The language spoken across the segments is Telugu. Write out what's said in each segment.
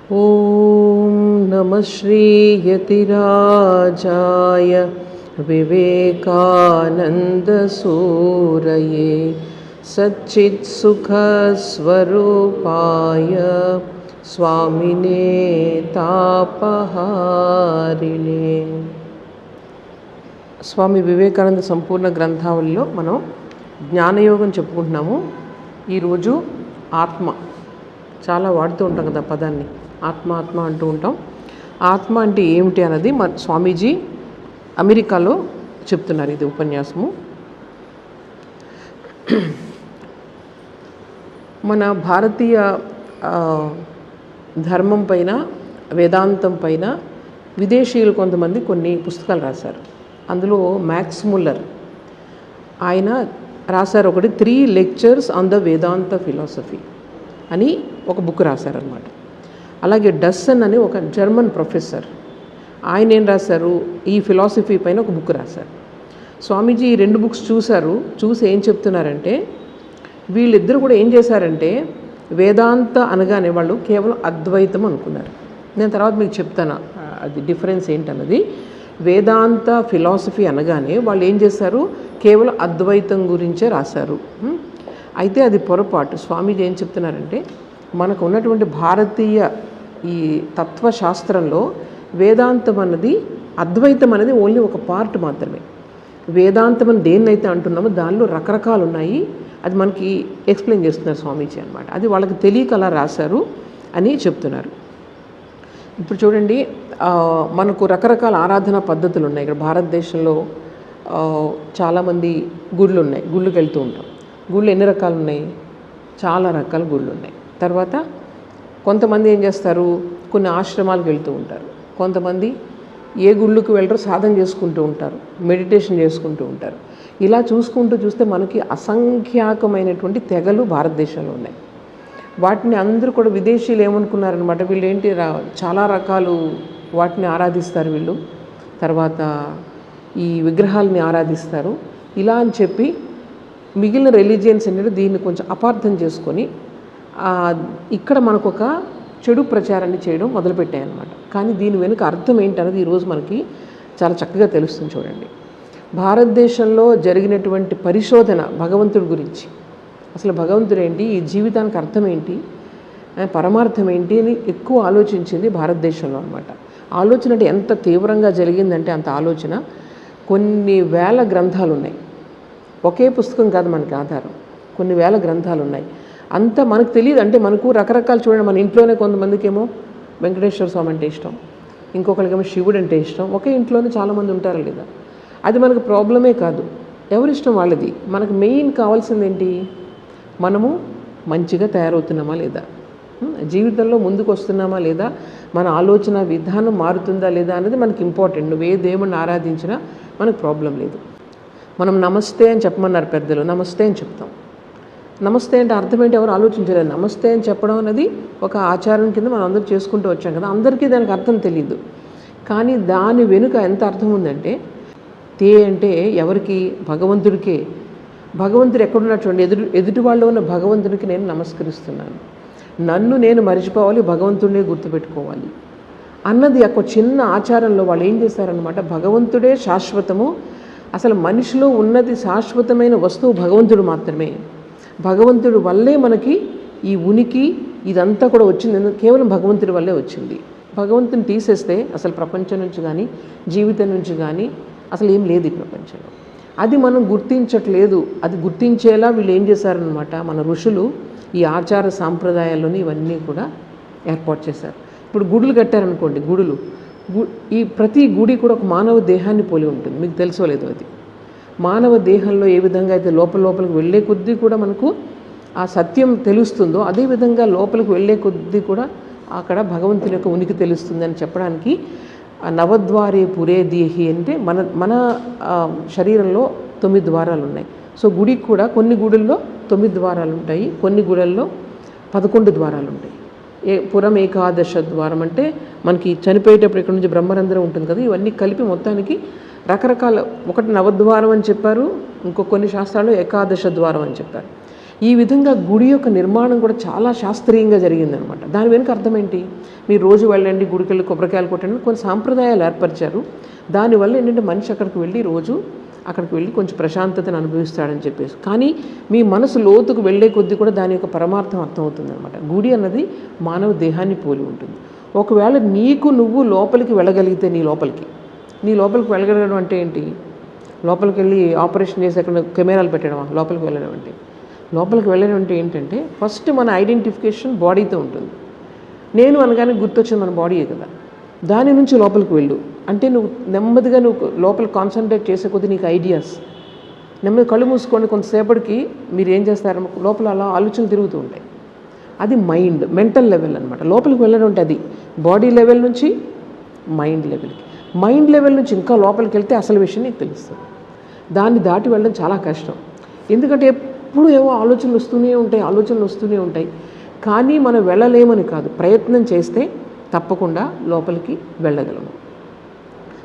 ॐ नमः श्रीयतिराजाय विवेकानन्दसूरये सच्चित्सुखस्वरूपाय स्वामिने तापहारिणे. స్వామి వివేకానంద సంపూర్ణ గ్రంథావళిలో మనం జ్ఞానయోగం చెప్పుకుంటున్నాము. ఈరోజు ఆత్మ చాలా వాడుతూ ఉంటాం కదా పదాన్ని, ఆత్మ ఆత్మ అంటూ ఉంటాం. ఆత్మ అంటే ఏమిటి అన్నది స్వామీజీ అమెరికాలో చెప్తున్నారు. ఇది ఉపన్యాసము. మన భారతీయ ధర్మం పైన, వేదాంతం పైన విదేశీయులు కొంతమంది కొన్ని పుస్తకాలు రాశారు. అందులో మ్యాక్స్ ముల్లర్ ఆయన రాశారు ఒకటి 3 lectures on the Vedanta philosophy అని ఒక బుక్ రాశారనమాట. అలాగే డస్సన్ అని ఒక జర్మన్ ప్రొఫెసర్, ఆయన ఏం రాశారు, ఈ ఫిలాసఫీ పైన ఒక బుక్ రాశారు. స్వామీజీ ఈ 2 బుక్స్ చూశారు. చూసి ఏం చెప్తున్నారంటే, వీళ్ళిద్దరు కూడా ఏం చేశారంటే వేదాంత అనగానే వాళ్ళు కేవలం అద్వైతం అనుకున్నారు. నేను తర్వాత మీకు చెప్తాను అది డిఫరెన్స్ ఏంటన్నది. వేదాంత ఫిలాసఫీ అనగానే వాళ్ళు ఏం చేశారు, కేవలం అద్వైతం గురించే రాశారు. అయితే అది పొరపాటు. స్వామీజీ ఏం చెప్తున్నారంటే, మనకు ఉన్నటువంటి భారతీయ ఈ తత్వశాస్త్రంలో వేదాంతం అన్నది, అద్వైతం అనేది ఓన్లీ ఒక పార్ట్ మాత్రమే. వేదాంతం అని దేన్నైతే అంటున్నామో దానిలో రకరకాలు ఉన్నాయి. అది మనకి ఎక్స్ప్లెయిన్ చేస్తున్నారు స్వామీజీ అనమాట. అది వాళ్ళకి తెలియక అలా రాశారు అని చెప్తున్నారు. ఇప్పుడు చూడండి, మనకు రకరకాల ఆరాధనా పద్ధతులు ఉన్నాయి. ఇక్కడ భారతదేశంలో చాలామంది గుళ్ళు ఉన్నాయి, గుళ్ళకి వెళ్తూ ఉంటాం. గుళ్ళు ఎన్ని రకాలు ఉన్నాయి, చాలా రకాల గుళ్ళు ఉన్నాయి. తర్వాత కొంతమంది ఏం చేస్తారు, కొన్ని ఆశ్రమాలకు వెళ్తూ ఉంటారు. కొంతమంది ఏ గుళ్ళకు వెళ్ళరో సాధన చేసుకుంటూ ఉంటారు, మెడిటేషన్ చేసుకుంటూ ఉంటారు. ఇలా చూస్తే మనకి అసంఖ్యాకమైనటువంటి తెగలు భారతదేశంలో ఉన్నాయి. వాటిని అందరూ కూడా విదేశీయులు ఏమనుకున్నారనమాట, వీళ్ళు ఏంటి చాలా రకాలు వాటిని ఆరాధిస్తారు వీళ్ళు, తర్వాత ఈ విగ్రహాలని ఆరాధిస్తారు ఇలా అని చెప్పి మిగిలిన రిలీజియన్స్ అనేది దీన్ని కొంచెం అపార్థం చేసుకొని ఇక్కడ మనకు ఒక చెడు ప్రచారాన్ని చేయడం మొదలుపెట్టాయన్నమాట. కానీ దీని వెనుక అర్థం ఏంటన్నది ఈరోజు మనకి చాలా చక్కగా తెలుస్తుంది. చూడండి, భారతదేశంలో జరిగినటువంటి పరిశోధన భగవంతుడి గురించి, అసలు భగవంతుడు ఏంటి, ఈ జీవితానికి అర్థం ఏంటి, పరమార్థం ఏంటి అని ఎక్కువ ఆలోచించింది భారతదేశంలో అనమాట. ఆలోచన అంటే ఎంత తీవ్రంగా జరిగిందంటే అంత ఆలోచన. కొన్ని వేల గ్రంథాలు ఉన్నాయి, ఒకే పుస్తకం కాదు మనకి ఆధారం, కొన్ని వేల గ్రంథాలు ఉన్నాయి. అంత మనకు తెలియదు. అంటే మనకు రకరకాలు చూడండి, మన ఇంట్లోనే కొంతమందికి ఏమో వెంకటేశ్వర స్వామి అంటే ఇష్టం, ఇంకొకరికేమో శివుడు అంటే ఇష్టం. ఒకే ఇంట్లోనే చాలామంది ఉంటారు లేదా, అది మనకు ప్రాబ్లమే కాదు, ఎవరిష్టం వాళ్ళది. మనకు మెయిన్ కావాల్సింది ఏంటి, మనము మంచిగా తయారవుతున్నామా లేదా, జీవితంలో ముందుకు వస్తున్నామా లేదా, మన ఆలోచన విధానం మారుతుందా లేదా అనేది మనకి ఇంపార్టెంట్. నువ్వు ఏ దేవుడిని ఆరాధించినా మనకు ప్రాబ్లం లేదు. మనం నమస్తే అని చెప్పమన్నారు పెద్దలు, నమస్తే అని చెప్తాం. నమస్తే అంటే అర్థం ఏంటి, ఎవరు ఆలోచించలేదు. నమస్తే అని చెప్పడం అనేది ఒక ఆచారం కింద మనం అందరూ చేసుకుంటూ వచ్చాం కదా, అందరికీ దానికి అర్థం తెలియదు. కానీ దాని వెనుక ఎంత అర్థం ఉందంటే, తే అంటే ఎవరికి, భగవంతుడికే. భగవంతుడు ఎక్కడున్నా చూడండి, ఎదుటి వాళ్ళు ఉన్న భగవంతుడికి నేను నమస్కరిస్తున్నాను, నన్ను నేను మరిచిపోవాలి, భగవంతుడినే గుర్తుపెట్టుకోవాలి అన్నది ఒక చిన్న ఆచారంలో వాళ్ళు ఏం చేశారనమాట. భగవంతుడే శాశ్వతము, అసలు మనిషిలో ఉన్నది శాశ్వతమైన వస్తువు భగవంతుడు మాత్రమే. భగవంతుడి వల్లే మనకి ఈ ఉనికి ఇదంతా కూడా వచ్చింది, కేవలం భగవంతుడి వల్లే వచ్చింది. భగవంతుని తీసేస్తే అసలు ప్రపంచం నుంచి కానీ జీవితం నుంచి కానీ అసలు ఏం లేదు ఈ ప్రపంచంలో. అది మనం గుర్తించట్లేదు. అది గుర్తించేలా వీళ్ళు ఏం చేశారనమాట, మన ఋషులు ఈ ఆచార సాంప్రదాయాల్లోని ఇవన్నీ కూడా ఏర్పాటు చేశారు. ఇప్పుడు గుడులు కట్టారనుకోండి, ఈ ప్రతి గుడి కూడా ఒక మానవ దేహాన్ని పోలి ఉంటుంది. మీకు తెలుసో లేదో, అది మానవ దేహంలో ఏ విధంగా అయితే లోపలికి వెళ్ళే కొద్దీ కూడా మనకు ఆ సత్యం తెలుస్తుందో, అదేవిధంగా లోపలికి వెళ్ళే కొద్దీ కూడా అక్కడ భగవంతుని యొక్క ఉనికి తెలుస్తుందని చెప్పడానికి నవద్వారే పురే దేహి అంటే మన శరీరంలో 9 ద్వారాలు ఉన్నాయి. సో గుడికి కూడా కొన్ని గుడుల్లో 9 ద్వారాలు ఉంటాయి, కొన్ని గుడుల్లో 11 ద్వారాలు ఉంటాయి. పురం ఏకాదశ ద్వారం అంటే మనకి చనిపోయేటప్పుడు ఇక్కడ నుంచి బ్రహ్మరంధ్రం ఉంటుంది కదా, ఇవన్నీ కలిపి మొత్తానికి రకరకాల, ఒకటి నవద్వారం అని చెప్పారు, ఇంకో కొన్ని శాస్త్రాలు ఏకాదశ ద్వారం అని చెప్పారు. ఈ విధంగా గుడి యొక్క నిర్మాణం కూడా చాలా శాస్త్రీయంగా జరిగిందనమాట. దాని వెనుక అర్థం ఏంటి? మీరు రోజు వెళ్ళండి గుడికెళ్ళి కొబ్బరికాయలు కొట్టండి, కొన్ని సాంప్రదాయాలు ఏర్పరిచారు. దానివల్ల ఏంటంటే మనిషి అక్కడికి వెళ్ళి రోజు అక్కడికి వెళ్ళి కొంచెం ప్రశాంతతను అనుభవిస్తాడని చెప్పేసి. కానీ మీ మనసు లోతుకు వెళ్ళే కొద్దీ కూడా దాని యొక్క పరమార్థం అర్థమవుతుంది అనమాట. గుడి అన్నది మానవ దేహాన్ని పోలి ఉంటుంది. ఒకవేళ నీకు నువ్వు లోపలికి వెళ్ళగలిగితే నీ లోపలికి వెళ్ళగలగడం అంటే ఏంటి? లోపలికి వెళ్ళి ఆపరేషన్ చేసి అక్కడ కెమెరాలు పెట్టడం లోపలికి వెళ్ళడం అంటే? లోపలికి వెళ్ళడం అంటే ఏంటంటే ఫస్ట్ మన ఐడెంటిఫికేషన్ బాడీతో ఉంటుంది. నేను అనగానే గుర్తొచ్చింది మన బాడీయే కదా. దాని నుంచి లోపలికి వెళ్ళు అంటే నువ్వు నెమ్మదిగా లోపల కాన్సన్ట్రేట్ చేసే కొద్దీ నీకు ఐడియాస్ నెమ్మది కళ్ళు మూసుకోండి. కొంతసేపటికి మీరు ఏం చేస్తారు, లోపల అలా ఆలోచనలు తిరుగుతూ ఉంటాయి. అది మైండ్, మెంటల్ లెవెల్ అనమాట. లోపలికి వెళ్ళడం అంటే అది బాడీ లెవెల్ నుంచి మైండ్ లెవెల్కి, మైండ్ లెవెల్ నుంచి ఇంకా లోపలికి వెళ్తే అసలు విషయం నీకు తెలుస్తుంది. దాన్ని దాటి వెళ్ళడం చాలా కష్టం. ఎందుకంటే ఎప్పుడు ఏవో ఆలోచనలు వస్తూనే ఉంటాయి. కానీ మనం వెళ్ళలేమని కాదు, ప్రయత్నం చేస్తే తప్పకుండా లోపలికి వెళ్ళగలము.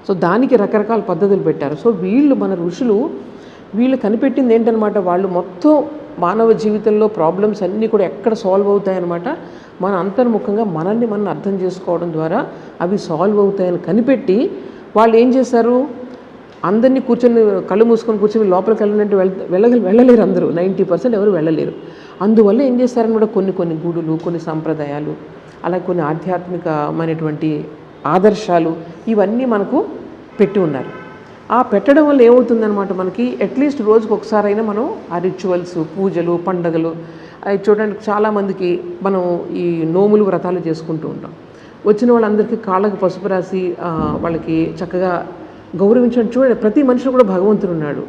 సో దానికి రకరకాల పద్ధతులు పెట్టారు. సో మన ఋషులు వీళ్ళు కనిపెట్టింది ఏంటనమాట, వాళ్ళు మొత్తం మానవ జీవితంలో ప్రాబ్లమ్స్ అన్నీ కూడా ఎక్కడ సాల్వ్ అవుతాయన్నమాట, మన అంతర్ముఖంగా మనల్ని మనం అర్థం చేసుకోవడం ద్వారా అవి సాల్వ్ అవుతాయని కనిపెట్టి వాళ్ళు ఏం చేశారు, అందరినీ కళ్ళు మూసుకొని కూర్చొని లోపలికి వెళ్ళాలంటే వెళ్ళలేరు. అందరూ 90% ఎవరు వెళ్ళలేరు. అందువల్ల ఏం చేస్తారనమాట, కొన్ని గుడులు, కొన్ని సంప్రదాయాలు, అలా కొన్ని ఆధ్యాత్మికమైనటువంటి ఆదర్శాలు ఇవన్నీ మనకు పెట్టి ఉన్నారు. ఆ పెట్టడం వల్ల ఏమవుతుందన్నమాట, మనకి అట్లీస్ట్ రోజుకు ఒకసారైనా మనం ఆ రిచువల్స్, పూజలు, పండగలు అవి చూడడానికి చాలామందికి మనం ఈ నోములు వ్రతాలు చేసుకుంటూ ఉంటాం. వచ్చిన వాళ్ళందరికీ కాళ్ళకు పసుపు రాసి వాళ్ళకి చక్కగా గౌరవించడం. చూడండి, ప్రతి మనిషిలో కూడా భగవంతుడు ఉన్నాడు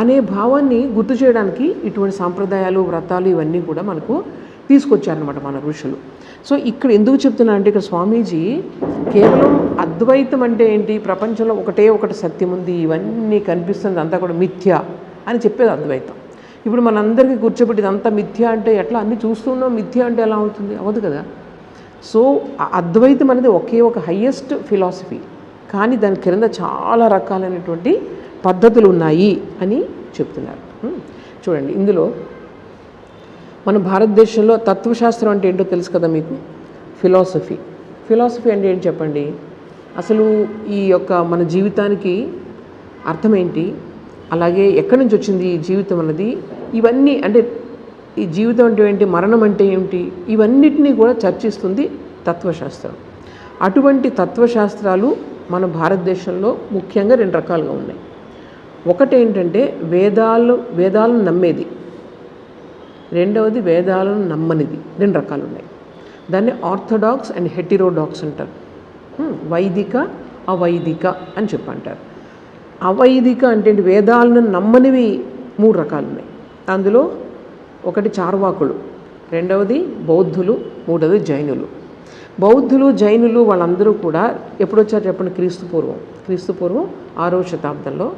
అనే భావాన్ని గుర్తు చేయడానికి ఇటువంటి సాంప్రదాయాలు, వ్రతాలు ఇవన్నీ కూడా మనకు తీసుకొచ్చారనమాట మన ఋషులు. సో ఇక్కడ ఎందుకు చెప్తున్నా అంటే, ఇక్కడ స్వామీజీ కేవలం అద్వైతం అంటే ఏంటి, ప్రపంచంలో ఒకటి సత్యం ఉంది, ఇవన్నీ కనిపిస్తుంది అంతా కూడా మిథ్య అని చెప్పేది అద్వైతం. ఇప్పుడు మనందరికీ కూర్చోబెట్టి ఇదంతా మిథ్య అంటే ఎట్లా, అన్నీ చూస్తున్నాం, మిథ్య అంటే ఎలా అవుతుంది, అవ్వదు కదా. సో అద్వైతం అనేది ఒక హయ్యెస్ట్ ఫిలాసఫీ, కానీ దాని క్రింద చాలా రకాలైనటువంటి పద్ధతులు ఉన్నాయి అని చెప్తున్నారు. చూడండి, ఇందులో మన భారతదేశంలో తత్వశాస్త్రం అంటే ఏంటో తెలుసు కదా మీకు. ఫిలాసఫీ అంటే ఏంటి చెప్పండి. అసలు ఈ యొక్క మన జీవితానికి అర్థం ఏంటి, అలాగే ఎక్కడి నుంచి వచ్చింది ఈ జీవితం అన్నది, ఇవన్నీ అంటే ఈ జీవితం అంటే ఏంటి, మరణం అంటే ఏమిటి, ఇవన్నిటినీ కూడా చర్చిస్తుంది తత్వశాస్త్రం. అటువంటి తత్వశాస్త్రాలు మన భారతదేశంలో ముఖ్యంగా 2 రకాలుగా ఉన్నాయి. ఒకటి ఏంటంటే వేదాలను నమ్మేది, రెండవది వేదాలను నమ్మనిది. 2 రకాలు ఉన్నాయి. దాన్ని ఆర్థోడాక్స్ అండ్ హెటిరోడాక్స్ అంటారు. వైదిక, అవైదిక అని చెప్పంటారు. అవైదిక అంటే వేదాలను నమ్మనివి 3 రకాలు ఉన్నాయి. అందులో ఒకటి చార్వాకులు, రెండవది బౌద్ధులు, మూడవది జైనులు. బౌద్ధులు, జైనులు వాళ్ళందరూ కూడా ఎప్పుడు వచ్చారు చెప్పండి, క్రీస్తు పూర్వం 6వ శతాబ్దంలో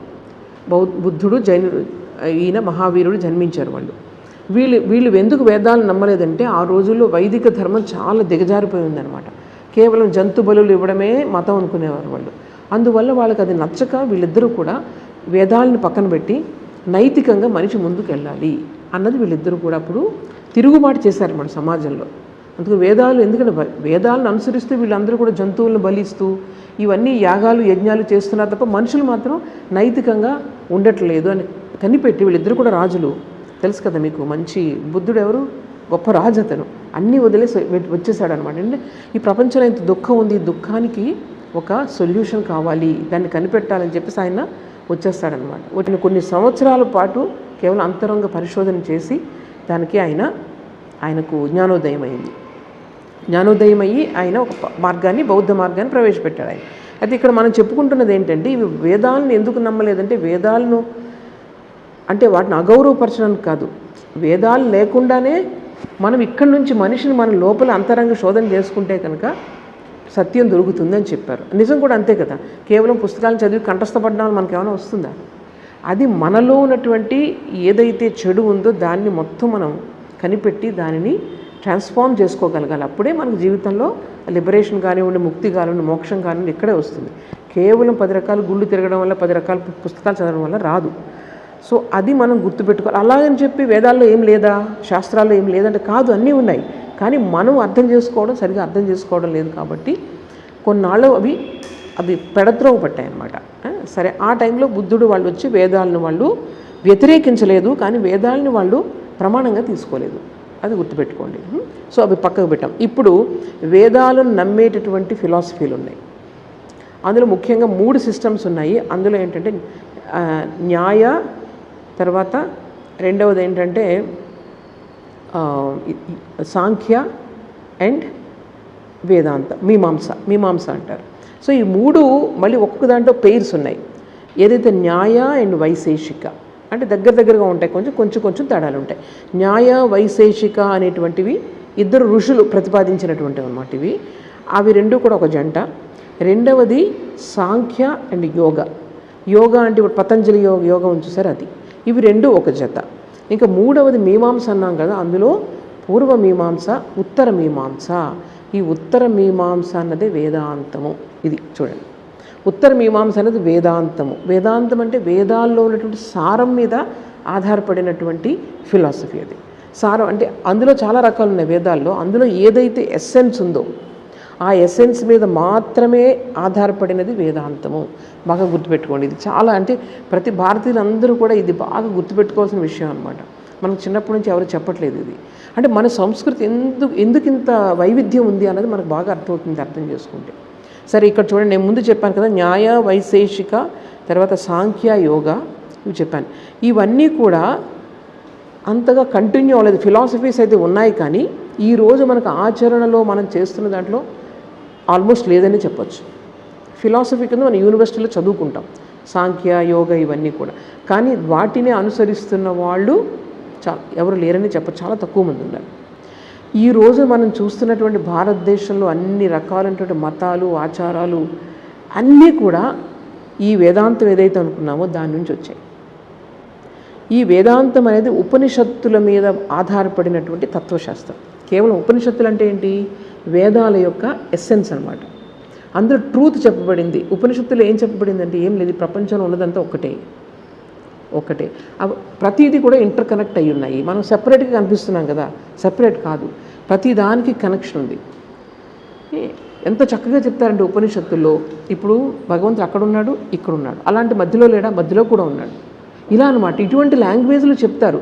బుద్ధుడు, జైనుడు, ఈయన మహావీరుడు జన్మించారు. వీళ్ళు ఎందుకు వేదాలను నమ్మలేదంటే, ఆ రోజుల్లో వైదిక ధర్మం చాలా దిగజారిపోయి ఉందన్నమాట. కేవలం జంతు బలులు ఇవ్వడమే మతం అనుకునేవారు వాళ్ళు. అందువల్ల వాళ్ళకి అది నచ్చక వీళ్ళిద్దరూ కూడా వేదాలను పక్కన పెట్టి నైతికంగా మనిషి ముందుకు వెళ్ళాలి అన్నది వీళ్ళిద్దరూ కూడా అప్పుడు తిరుగుబాటు చేశారు మన సమాజంలో. అందుకు ఎందుకంటే వేదాలను అనుసరిస్తూ వీళ్ళందరూ కూడా జంతువులను బలిస్తూ ఇవన్నీ యాగాలు, యజ్ఞాలు చేస్తున్నారు తప్ప మనుషులు మాత్రం నైతికంగా ఉండట్లేదు అని కనిపెట్టి వీళ్ళిద్దరూ కూడా రాజులు. తెలుసు కదా మీకు, మంచి బుద్ధుడు ఎవరు, గొప్ప రాజు అతను. అన్నీ వదిలేసి వచ్చేసాడు అనమాట. అంటే ఈ ప్రపంచంలో ఇంత దుఃఖం ఉంది, ఈ దుఃఖానికి ఒక సొల్యూషన్ కావాలి, దాన్ని కనిపెట్టాలని చెప్పేసి ఆయన వచ్చేస్తాడనమాట. వచ్చిన కొన్ని సంవత్సరాల పాటు కేవలం అంతరంగ పరిశోధన చేసి దానికి ఆయనకు జ్ఞానోదయం అయ్యి ఆయన ఒక బౌద్ధ మార్గాన్ని ప్రవేశపెట్టాడు ఆయన. అయితే ఇక్కడ మనం చెప్పుకుంటున్నది ఏంటంటే, ఇవి వేదాలను ఎందుకు నమ్మలేదంటే, వేదాలను అంటే వాటిని అగౌరవపరచడానికి కాదు, వేదాలు లేకుండానే మనం ఇక్కడి నుంచి మనిషిని మన లోపల అంతరంగ శోధన చేసుకుంటే కనుక సత్యం దొరుకుతుందని చెప్పారు. నిజం కూడా అంతే కదా. కేవలం పుస్తకాలను చదివి కంఠస్థపడ్డం వల్ల మనకు ఏమైనా వస్తుందా? అది మనలో ఉన్నటువంటి ఏదైతే చెడు ఉందో దాన్ని మొత్తం మనం కనిపెట్టి దానిని ట్రాన్స్ఫార్మ్ చేసుకోగలగాలి. అప్పుడే మనకు జీవితంలో లిబరేషన్ కానివ్వండి, ముక్తి కానివ్వండి, మోక్షం కానివ్వండి ఇక్కడే వస్తుంది. కేవలం 10 రకాల గుళ్ళు తిరగడం వల్ల, 10 రకాల పుస్తకాలు చదవడం వల్ల రాదు. సో అది మనం గుర్తుపెట్టుకోవాలి. అలాగని చెప్పి వేదాల్లో ఏం లేదా, శాస్త్రాల్లో ఏం లేదంటే కాదు, అన్నీ ఉన్నాయి. కానీ మనం సరిగా అర్థం చేసుకోవడం లేదు కాబట్టి కొన్నాళ్ళు అవి పెడత్రోవ పట్టాయన్నమాట. సరే, ఆ టైంలో బుద్ధుడు వాళ్ళు వచ్చి వేదాలను వాళ్ళు వ్యతిరేకించలేదు, కానీ వేదాలని వాళ్ళు ప్రమాణంగా తీసుకోలేదు. అది గుర్తుపెట్టుకోండి. సో అవి పక్కకు పెట్టాం. ఇప్పుడు వేదాలను నమ్మేటటువంటి ఫిలాసఫీలు ఉన్నాయి. అందులో ముఖ్యంగా 3 సిస్టమ్స్ ఉన్నాయి. అందులో ఏంటంటే న్యాయ, తర్వాత రెండవది ఏంటంటే సాంఖ్య అండ్ వేదాంత, మీమాంస అంటారు. సో ఈ 3 మళ్ళీ ఒక్కొక్క దాంట్లో పెయిర్స్ ఉన్నాయి. ఏదైతే న్యాయ అండ్ వైశేషిక అంటే దగ్గరగా ఉంటాయి, కొంచెం తేడాలు ఉంటాయి. న్యాయ వైశేషిక అనేటువంటివి 2 ఋషులు ప్రతిపాదించినటువంటివి అన్నమాట ఇవి. అవి 2 కూడా ఒక జంట. రెండవది సాంఖ్య అండ్ యోగ అంటే ఇప్పుడు పతంజలి యోగ ఉంది సార్, అది. ఇవి 2 ఒక జత. ఇంకా మూడవది మీమాంస అన్నాం కదా, అందులో పూర్వ మీమాంస, ఉత్తర మీమాంస. ఈ ఉత్తర మీమాంస అన్నదే వేదాంతము. ఇది చూడండి, ఉత్తర మీమాంస అనేది వేదాంతము. వేదాంతం అంటే వేదాల్లో ఉన్నటువంటి సారం మీద ఆధారపడినటువంటి ఫిలాసఫీ. అది సారం అంటే అందులో చాలా రకాలు ఉన్నాయి వేదాల్లో. అందులో ఏదైతే ఎస్సెన్స్ ఉందో ఆ ఎసెన్స్ మీద మాత్రమే ఆధారపడినది వేదాంతము. బాగా గుర్తుపెట్టుకోండి. ఇది చాలా అంటే ప్రతి భారతీయులందరూ కూడా ఇది బాగా గుర్తుపెట్టుకోవాల్సిన విషయం అనమాట. మనకు చిన్నప్పటి నుంచి ఎవరు చెప్పట్లేదు ఇది. అంటే మన సంస్కృతి ఎందుకు ఇంత వైవిధ్యం ఉంది అన్నది మనకు బాగా అర్థమవుతుంది అర్థం చేసుకుంటే. సరే, ఇక్కడ చూడండి, నేను ముందు చెప్పాను కదా, న్యాయ వైశేషిక, తర్వాత సాంఖ్య యోగ, ఇవి చెప్పాను. ఇవన్నీ కూడా అంతగా కంటిన్యూ అవ్వలేదు. ఫిలాసఫీస్ అయితే ఉన్నాయి, కానీ ఈరోజు మనకు ఆచరణలో మనం చేస్తున్న దాంట్లో ఆల్మోస్ట్ లేదని చెప్పచ్చు. ఫిలాసఫీ కింద మనం యూనివర్సిటీలో చదువుకుంటాం సాంఖ్య యోగ ఇవన్నీ కూడా, కానీ వాటిని అనుసరిస్తున్న వాళ్ళు ఎవరు లేరని చెప్పచ్చు, చాలా తక్కువ మంది ఉన్నారు. ఈరోజు మనం చూస్తున్నటువంటి భారతదేశంలో అన్ని రకాలైనటువంటి మతాలు, ఆచారాలు అన్నీ కూడా ఈ వేదాంతం ఏదైతే అనుకున్నామో దాని నుంచి వచ్చాయి. ఈ వేదాంతం అనేది ఉపనిషత్తుల మీద ఆధారపడినటువంటి తత్వశాస్త్రం. కేవలం ఉపనిషత్తులు అంటే ఏంటి? వేదాల యొక్క ఎస్సెన్స్ అనమాట. అందులో ట్రూత్ చెప్పబడింది. ఉపనిషత్తులో ఏం చెప్పబడిందంటే ఏం లేదు, ప్రపంచంలో ఉన్నదంతా ఒకటే. ప్రతిదీ కూడా ఇంటర్ కనెక్ట్ అయ్యి ఉన్నాయి. మనం సెపరేట్గా కనిపిస్తున్నాం కదా, సెపరేట్ కాదు, ప్రతి దానికి కనెక్షన్ ఉంది. ఎంత చక్కగా చెప్తారంటే ఉపనిషత్తుల్లో, ఇప్పుడు భగవంతుడు అక్కడ ఉన్నాడు, ఇక్కడ ఉన్నాడు, అలాంటి మధ్యలో లేడా, మధ్యలో కూడా ఉన్నాడు, ఇలా అనమాట. ఇటువంటి లాంగ్వేజ్లు చెప్తారు.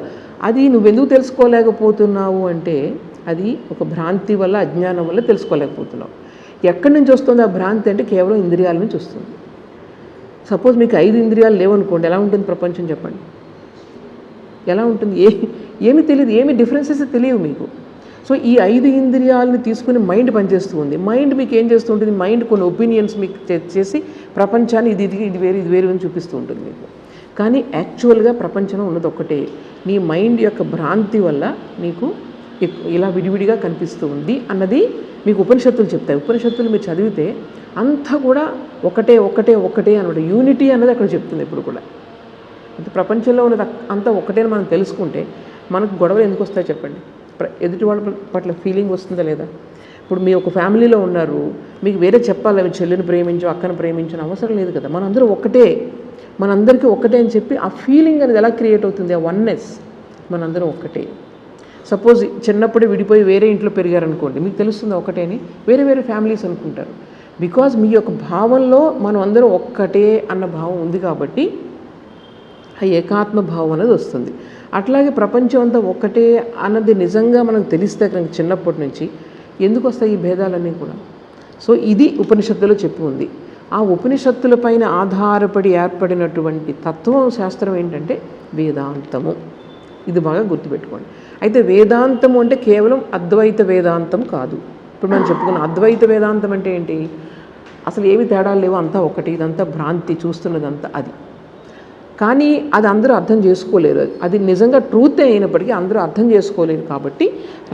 అది నువ్వెందుకు తెలుసుకోలేకపోతున్నావు అంటే అది ఒక భ్రాంతి వల్ల, అజ్ఞానం వల్ల తెలుసుకోలేకపోతున్నావు. ఎక్కడి నుంచి వస్తుంది ఆ భ్రాంతి అంటే కేవలం ఇంద్రియాల నుంచి వస్తుంది. సపోజ్ మీకు 5 ఇంద్రియాలు లేవనుకోండి, ఎలా ఉంటుంది ప్రపంచం చెప్పండి? ఎలా ఉంటుంది? ఏమీ తెలియదు, ఏమి డిఫరెన్సెస్ తెలియవు మీకు. సో ఈ 5 ఇంద్రియాలని తీసుకుని మైండ్ పనిచేస్తూ ఉంది. మైండ్ మీకు ఏం చేస్తూ ఉంటుంది? మైండ్ కొన్ని ఒపీనియన్స్ మీకు చేసి ప్రపంచాన్ని ఇది వేరు అని చూపిస్తూ ఉంటుంది మీకు. కానీ యాక్చువల్గా ప్రపంచంలో ఉన్నది ఒక్కటే. నీ మైండ్ యొక్క భ్రాంతి వల్ల నీకు ఇలా విడివిడిగా కనిపిస్తూ ఉంది అన్నది మీకు ఉపనిషత్తులు చెప్తాయి. ఉపనిషత్తులు మీరు చదివితే అంతా కూడా ఒకటే అన్నమాట. యూనిటీ అన్నది అక్కడ చెప్తుంది ఎప్పుడు కూడా. అంటే ప్రపంచంలో ఉన్నది అంతా ఒకటే అని మనం తెలుసుకుంటే మనకు గొడవలు ఎందుకు వస్తాయి చెప్పండి? ఎదుటి వాళ్ళ పట్ల ఫీలింగ్ వస్తుందా లేదా? ఇప్పుడు మీ ఒక ఫ్యామిలీలో ఉన్నారు, మీకు వేరే చెప్పాలి, అవి చెల్లిని ప్రేమించు, అక్కను ప్రేమించు అవసరం లేదు కదా. మనందరూ మనందరికీ ఒకటే అని చెప్పి ఆ ఫీలింగ్ అనేది ఎలా క్రియేట్ అవుతుంది? ఆ వన్నెస్. మనందరం ఒక్కటే. సపోజ్ చిన్నప్పుడే విడిపోయి వేరే ఇంట్లో పెరిగారనుకోండి, మీకు తెలుస్తుంది ఒకటే అని. వేరే ఫ్యామిలీస్ అనుకుంటారు. బికాజ్ మీ యొక్క భావంలో మనం అందరం ఒక్కటే అన్న భావం ఉంది కాబట్టి ఆ ఏకాత్మ భావం అనేది వస్తుంది. అట్లాగే ప్రపంచం అంతా ఒక్కటే అన్నది నిజంగా మనకు తెలిస్తే కనుక చిన్నప్పటి నుంచి ఎందుకు వస్తాయి ఈ భేదాలన్నీ కూడా? సో ఇది ఉపనిషత్తులో చెప్పి ఉంది. ఆ ఉపనిషత్తులపైన ఆధారపడి ఏర్పడినటువంటి తత్వం శాస్త్రం ఏంటంటే వేదాంతము. ఇది బాగా గుర్తుపెట్టుకోండి. అయితే వేదాంతము అంటే కేవలం అద్వైత వేదాంతం కాదు. ఇప్పుడు మనం చెప్పుకున్న అద్వైత వేదాంతం అంటే ఏంటి? అసలు ఏమి తేడాలు లేవు, అంతా ఒకటి, ఇదంతా భ్రాంతి, చూస్తున్నదంతా అది. కానీ అది అందరూ అర్థం చేసుకోలేరు. అది నిజంగా ట్రూతే అయినప్పటికీ అందరూ అర్థం చేసుకోలేరు. కాబట్టి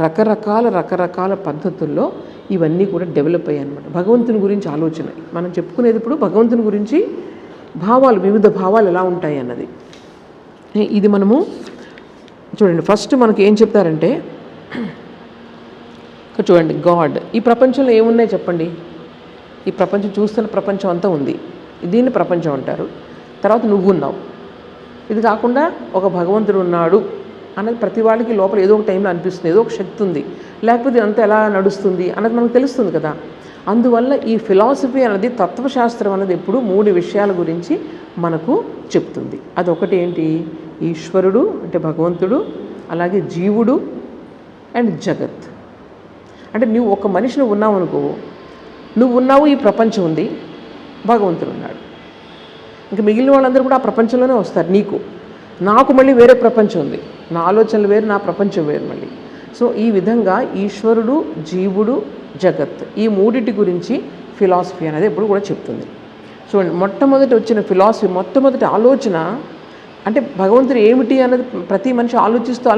రకరకాల పద్ధతుల్లో ఇవన్నీ కూడా డెవలప్ అయ్యాయి అన్నమాట. భగవంతుని గురించి ఆలోచన మనం చెప్పుకునేది ఇప్పుడు భగవంతుని గురించి భావాలు, వివిధ భావాలు ఎలా ఉంటాయి అన్నది. ఇది మనము చూడండి. ఫస్ట్ మనకి ఏం చెప్తారంటే చూడండి, గాడ్. ఈ ప్రపంచంలో ఏమున్నాయి చెప్పండి? ఈ ప్రపంచం చూస్తున్న ప్రపంచం అంతా ఉంది, దీన్ని ప్రపంచం అంటారు. తర్వాత నువ్వున్నావు, ఇది కాకుండా ఒక భగవంతుడు ఉన్నాడు అన్నది ప్రతి వాళ్ళకి లోపల ఏదో ఒక టైంలో అనిపిస్తుంది, ఏదో ఒక శక్తి ఉంది, లేకపోతే అంతా ఎలా నడుస్తుంది అన్నది మనకు తెలుస్తుంది కదా. అందువల్ల ఈ ఫిలాసఫీ అనేది, తత్వశాస్త్రం అనేది ఎప్పుడు 3 విషయాల గురించి మనకు చెప్తుంది. అదొకటి ఏంటి, ఈశ్వరుడు అంటే భగవంతుడు, అలాగే జీవుడు అండ్ జగత్. అంటే నువ్వు ఒక మనిషిని ఉన్నావు అనుకో, నువ్వు ఉన్నావు, ఈ ప్రపంచం ఉంది, భగవంతుడు ఉన్నాడు. ఇంకా మిగిలిన వాళ్ళందరూ కూడా ఆ ప్రపంచంలోనే వస్తారు. నాకు మళ్ళీ వేరే ప్రపంచం ఉంది, నా ఆలోచనలు వేరు, నా ప్రపంచం వేరు మళ్ళీ. సో ఈ విధంగా ఈశ్వరుడు, జీవుడు, జగత్, ఈ 3 గురించి ఫిలాసఫీ అనేది ఎప్పుడు కూడా చెప్తుంది. చూడండి, మొట్టమొదటి వచ్చిన ఫిలాసఫీ, మొట్టమొదటి ఆలోచన అంటే భగవంతుడు ఏమిటి అన్నది ప్రతి మనిషి ఆలోచిస్తూ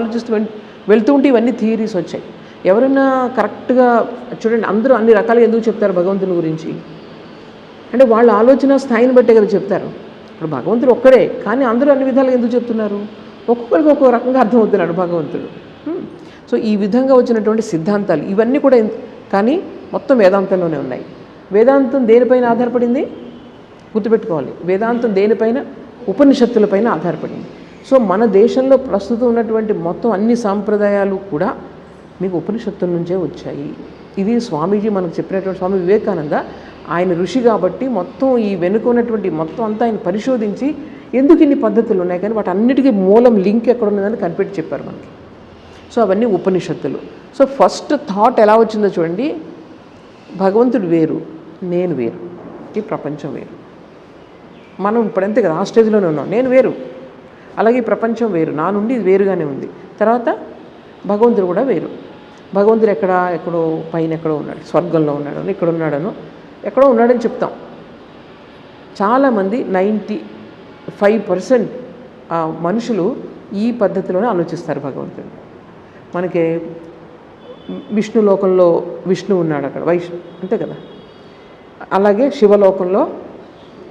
వెళ్తూ ఉంటే ఇవన్నీ థియరీస్ వచ్చాయి. ఎవరైనా కరెక్ట్గా చూడండి, అందరూ అన్ని రకాలుగా ఎందుకు చెప్తారు భగవంతుని గురించి అంటే వాళ్ళ ఆలోచన స్థాయిని బట్టే కదా చెప్తారు. ఇప్పుడు భగవంతుడు ఒక్కడే, కానీ అందరూ అన్ని విధాలుగా ఎందుకు చెప్తున్నారు, ఒక్కొక్కరికి ఒక్కొక్క రకంగా అర్థమవుతున్నాడు భగవంతుడు. సో ఈ విధంగా వచ్చినటువంటి సిద్ధాంతాలు ఇవన్నీ కూడా కానీ మొత్తం వేదాంతంలోనే ఉన్నాయి. వేదాంతం దేనిపైన ఆధారపడింది గుర్తుపెట్టుకోవాలి, వేదాంతం దేనిపైన, ఉపనిషత్తులపైన ఆధారపడింది. సో మన దేశంలో ప్రస్తుతం ఉన్నటువంటి మొత్తం అన్ని సాంప్రదాయాలు కూడా మీకు ఉపనిషత్తుల నుంచే వచ్చాయి. ఇది స్వామీజీ మనకు చెప్పినటువంటి స్వామి వివేకానంద, ఆయన ఋషి కాబట్టి మొత్తం ఈ వెనుక ఉన్నటువంటి మొత్తం అంతా ఆయన పరిశోధించి ఎందుకు ఇన్ని పద్ధతులు ఉన్నాయి కానీ వాటి అన్నిటికీ మూలం లింక్ ఎక్కడ ఉన్నదని కనిపెట్టి చెప్పారు మనకి. సో అవన్నీ ఉపనిషత్తులు. సో ఫస్ట్ థాట్ ఎలా వచ్చిందో చూడండి, భగవంతుడు వేరు, నేను వేరు, ఈ ప్రపంచం వేరు. మనం ఇప్పుడంతే కదా, ఆ స్టేజ్లోనే ఉన్నాం, నేను వేరు, అలాగే ఈ ప్రపంచం వేరు, నా నుండి ఇది వేరుగానే ఉంది. తర్వాత భగవంతుడు కూడా వేరు. భగవంతుడు ఎక్కడో పైన ఎక్కడో ఉన్నాడు, స్వర్గంలో ఉన్నాడను, ఇక్కడ ఉన్నాడను, ఎక్కడో ఉన్నాడని చెప్తాం. చాలామంది 95% మనుషులు ఈ పద్ధతిలోనే ఆలోచిస్తారు భగవంతుడు. మనకి విష్ణు లోకంలో విష్ణు ఉన్నాడు, అక్కడ అంతే కదా. అలాగే శివలోకంలో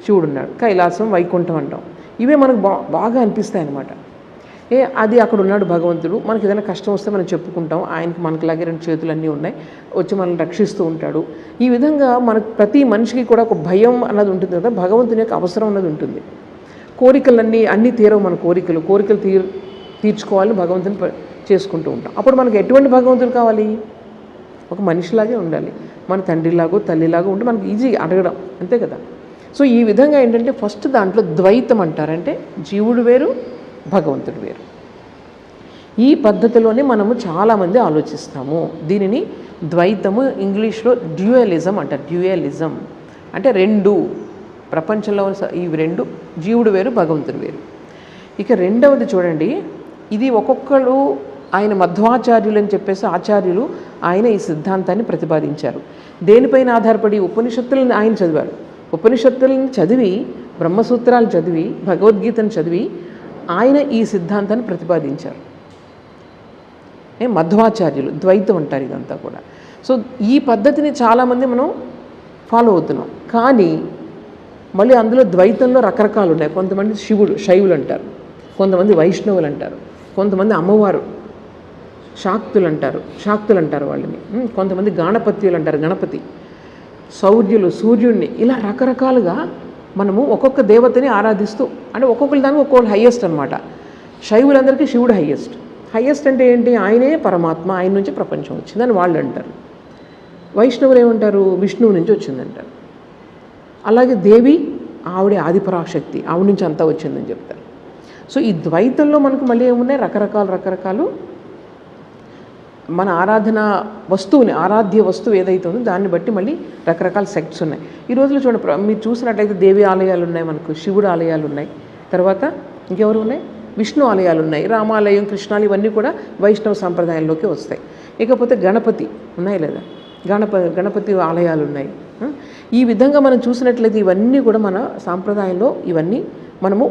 శివుడు ఉన్నాడు, కైలాసం, వైకుంఠం అంటాం. ఇవే మనకు బాగా అనిపిస్తాయి అన్నమాట. అది అక్కడ ఉన్నాడు భగవంతుడు, మనకి ఏదైనా కష్టం వస్తే మనం చెప్పుకుంటాం, ఆయనకి మనకులాగే 2 చేతులు అన్నీ ఉన్నాయి, వచ్చి మనల్ని రక్షిస్తూ ఉంటాడు. ఈ విధంగా మనకు ప్రతి మనిషికి కూడా ఒక భయం అన్నది ఉంటుంది కదా, భగవంతుని యొక్క అవసరం అన్నది ఉంటుంది. అన్నీ తీరవు మన కోరికలు తీర్చుకోవాలని భగవంతుని చేసుకుంటూ ఉంటాం. అప్పుడు మనకి ఎటువంటి భగవంతుడు కావాలి, ఒక మనిషిలాగే ఉండాలి, మన తండ్రిలాగో తల్లిలాగో ఉంటే మనకి ఈజీ అడగడం, అంతే కదా. సో ఈ విధంగా ఏంటంటే ఫస్ట్ దాంట్లో ద్వైతం అంటారంటే జీవుడు వేరు, భగవంతుడు వేరు. ఈ పద్ధతిలోనే మనము చాలామంది ఆలోచిస్తాము. దీనిని ద్వైతము, ఇంగ్లీష్లో డ్యూయలిజం అంటారు. డ్యూయలిజం అంటే 2 ప్రపంచంలో ఇవి 2, జీవుడు వేరు, భగవంతుడు వేరు. ఇక రెండవది చూడండి, ఇది ఒక్కొక్కరు ఆయన మధ్వాచార్యులు అని చెప్పేసి ఆచార్యులు ఆయన ఈ సిద్ధాంతాన్ని ప్రతిపాదించారు. దేనిపైన ఆధారపడి ఉపనిషత్తులను ఆయన చదివారు. ఉపనిషత్తులను చదివి, బ్రహ్మసూత్రాలు చదివి, భగవద్గీతను చదివి ఆయన ఈ సిద్ధాంతాన్ని ప్రతిపాదించారు. మధ్వాచార్యులు, ద్వైతం అంటారు ఇదంతా కూడా. సో ఈ పద్ధతిని చాలామంది మనం ఫాలో అవుతున్నాం. కానీ మళ్ళీ అందులో ద్వైతంలో రకరకాలు ఉన్నాయి. కొంతమంది శైవులు అంటారు, కొంతమంది వైష్ణవులు అంటారు, కొంతమంది అమ్మవారు శాక్తులు అంటారు వాళ్ళని, కొంతమంది గాణపత్యులు అంటారు, గణపతి, సౌర్యులు, సూర్యుడిని, ఇలా రకరకాలుగా మనము ఒక్కొక్క దేవతని ఆరాధిస్తూ, అంటే ఒక్కొక్కరి దానికి ఒక్కొక్కరు హయ్యెస్ట్ అనమాట. శైవులందరికీ శివుడు హయ్యెస్ట్ అంటే ఏంటి, ఆయనే పరమాత్మ, ఆయన నుంచి ప్రపంచం వచ్చిందని వాళ్ళు అంటారు. వైష్ణవులు ఏమంటారు, విష్ణువు నుంచి వచ్చిందంటారు. అలాగే దేవి, ఆవిడే ఆదిపరాశక్తి, ఆవిడ నుంచి అంతా వచ్చిందని చెప్తారు. సో ఈ ద్వైతంలో మనకు మళ్ళీ ఏమున్నాయి, రకరకాలు మన ఆరాధ్య వస్తువు ఏదైతే ఉందో దాన్ని బట్టి మళ్ళీ రకరకాల సెక్ట్స్ ఉన్నాయి. ఈ రోజుల్లో చూడండి, మీరు చూసినట్లయితే దేవి ఆలయాలు ఉన్నాయి, మనకు శివుడు ఆలయాలు ఉన్నాయి, తర్వాత ఇంకెవరు ఉన్నాయి, విష్ణు ఆలయాలు ఉన్నాయి, రామాలయం, కృష్ణాలు, ఇవన్నీ కూడా వైష్ణవ సాంప్రదాయంలోకి వస్తాయి. ఇకపోతే గణపతి ఉన్నాయి లేదా, గణపతి ఆలయాలు ఉన్నాయి. ఈ విధంగా మనం చూసినట్లయితే ఇవన్నీ కూడా మన సాంప్రదాయంలో, ఇవన్నీ మనము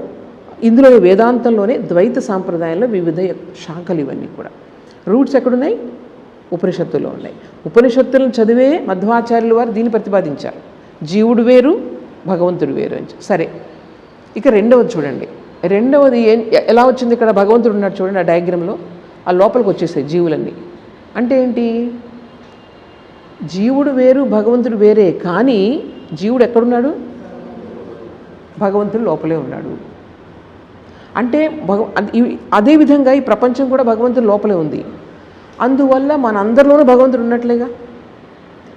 ఇందులో వేదాంతంలోనే ద్వైత సాంప్రదాయంలో వివిధ శాఖలు, ఇవన్నీ కూడా రూట్స్ ఎక్కడున్నాయి, ఉపనిషత్తుల్లో ఉన్నాయి. ఉపనిషత్తులను చదివే మధ్వాచార్యుల వారు దీన్ని ప్రతిపాదించారు, జీవుడు వేరు, భగవంతుడు వేరు అని. సరే, ఇక రెండవది చూడండి, రెండవది ఎలా వచ్చింది, ఇక్కడ భగవంతుడు ఉన్నాడు చూడండి ఆ డయాగ్రామ్లో, ఆ లోపలికి వచ్చేసాయి జీవులన్నీ. అంటే ఏంటి, జీవుడు వేరు, భగవంతుడు వేరే, కానీ జీవుడు ఎక్కడున్నాడు, భగవంతుడు లోపలే ఉన్నాడు. అంటే అదేవిధంగా ఈ ప్రపంచం కూడా భగవంతుడి లోపలే ఉంది. అందువల్ల మన అందరిలోనూ భగవంతుడు ఉన్నట్లేగా.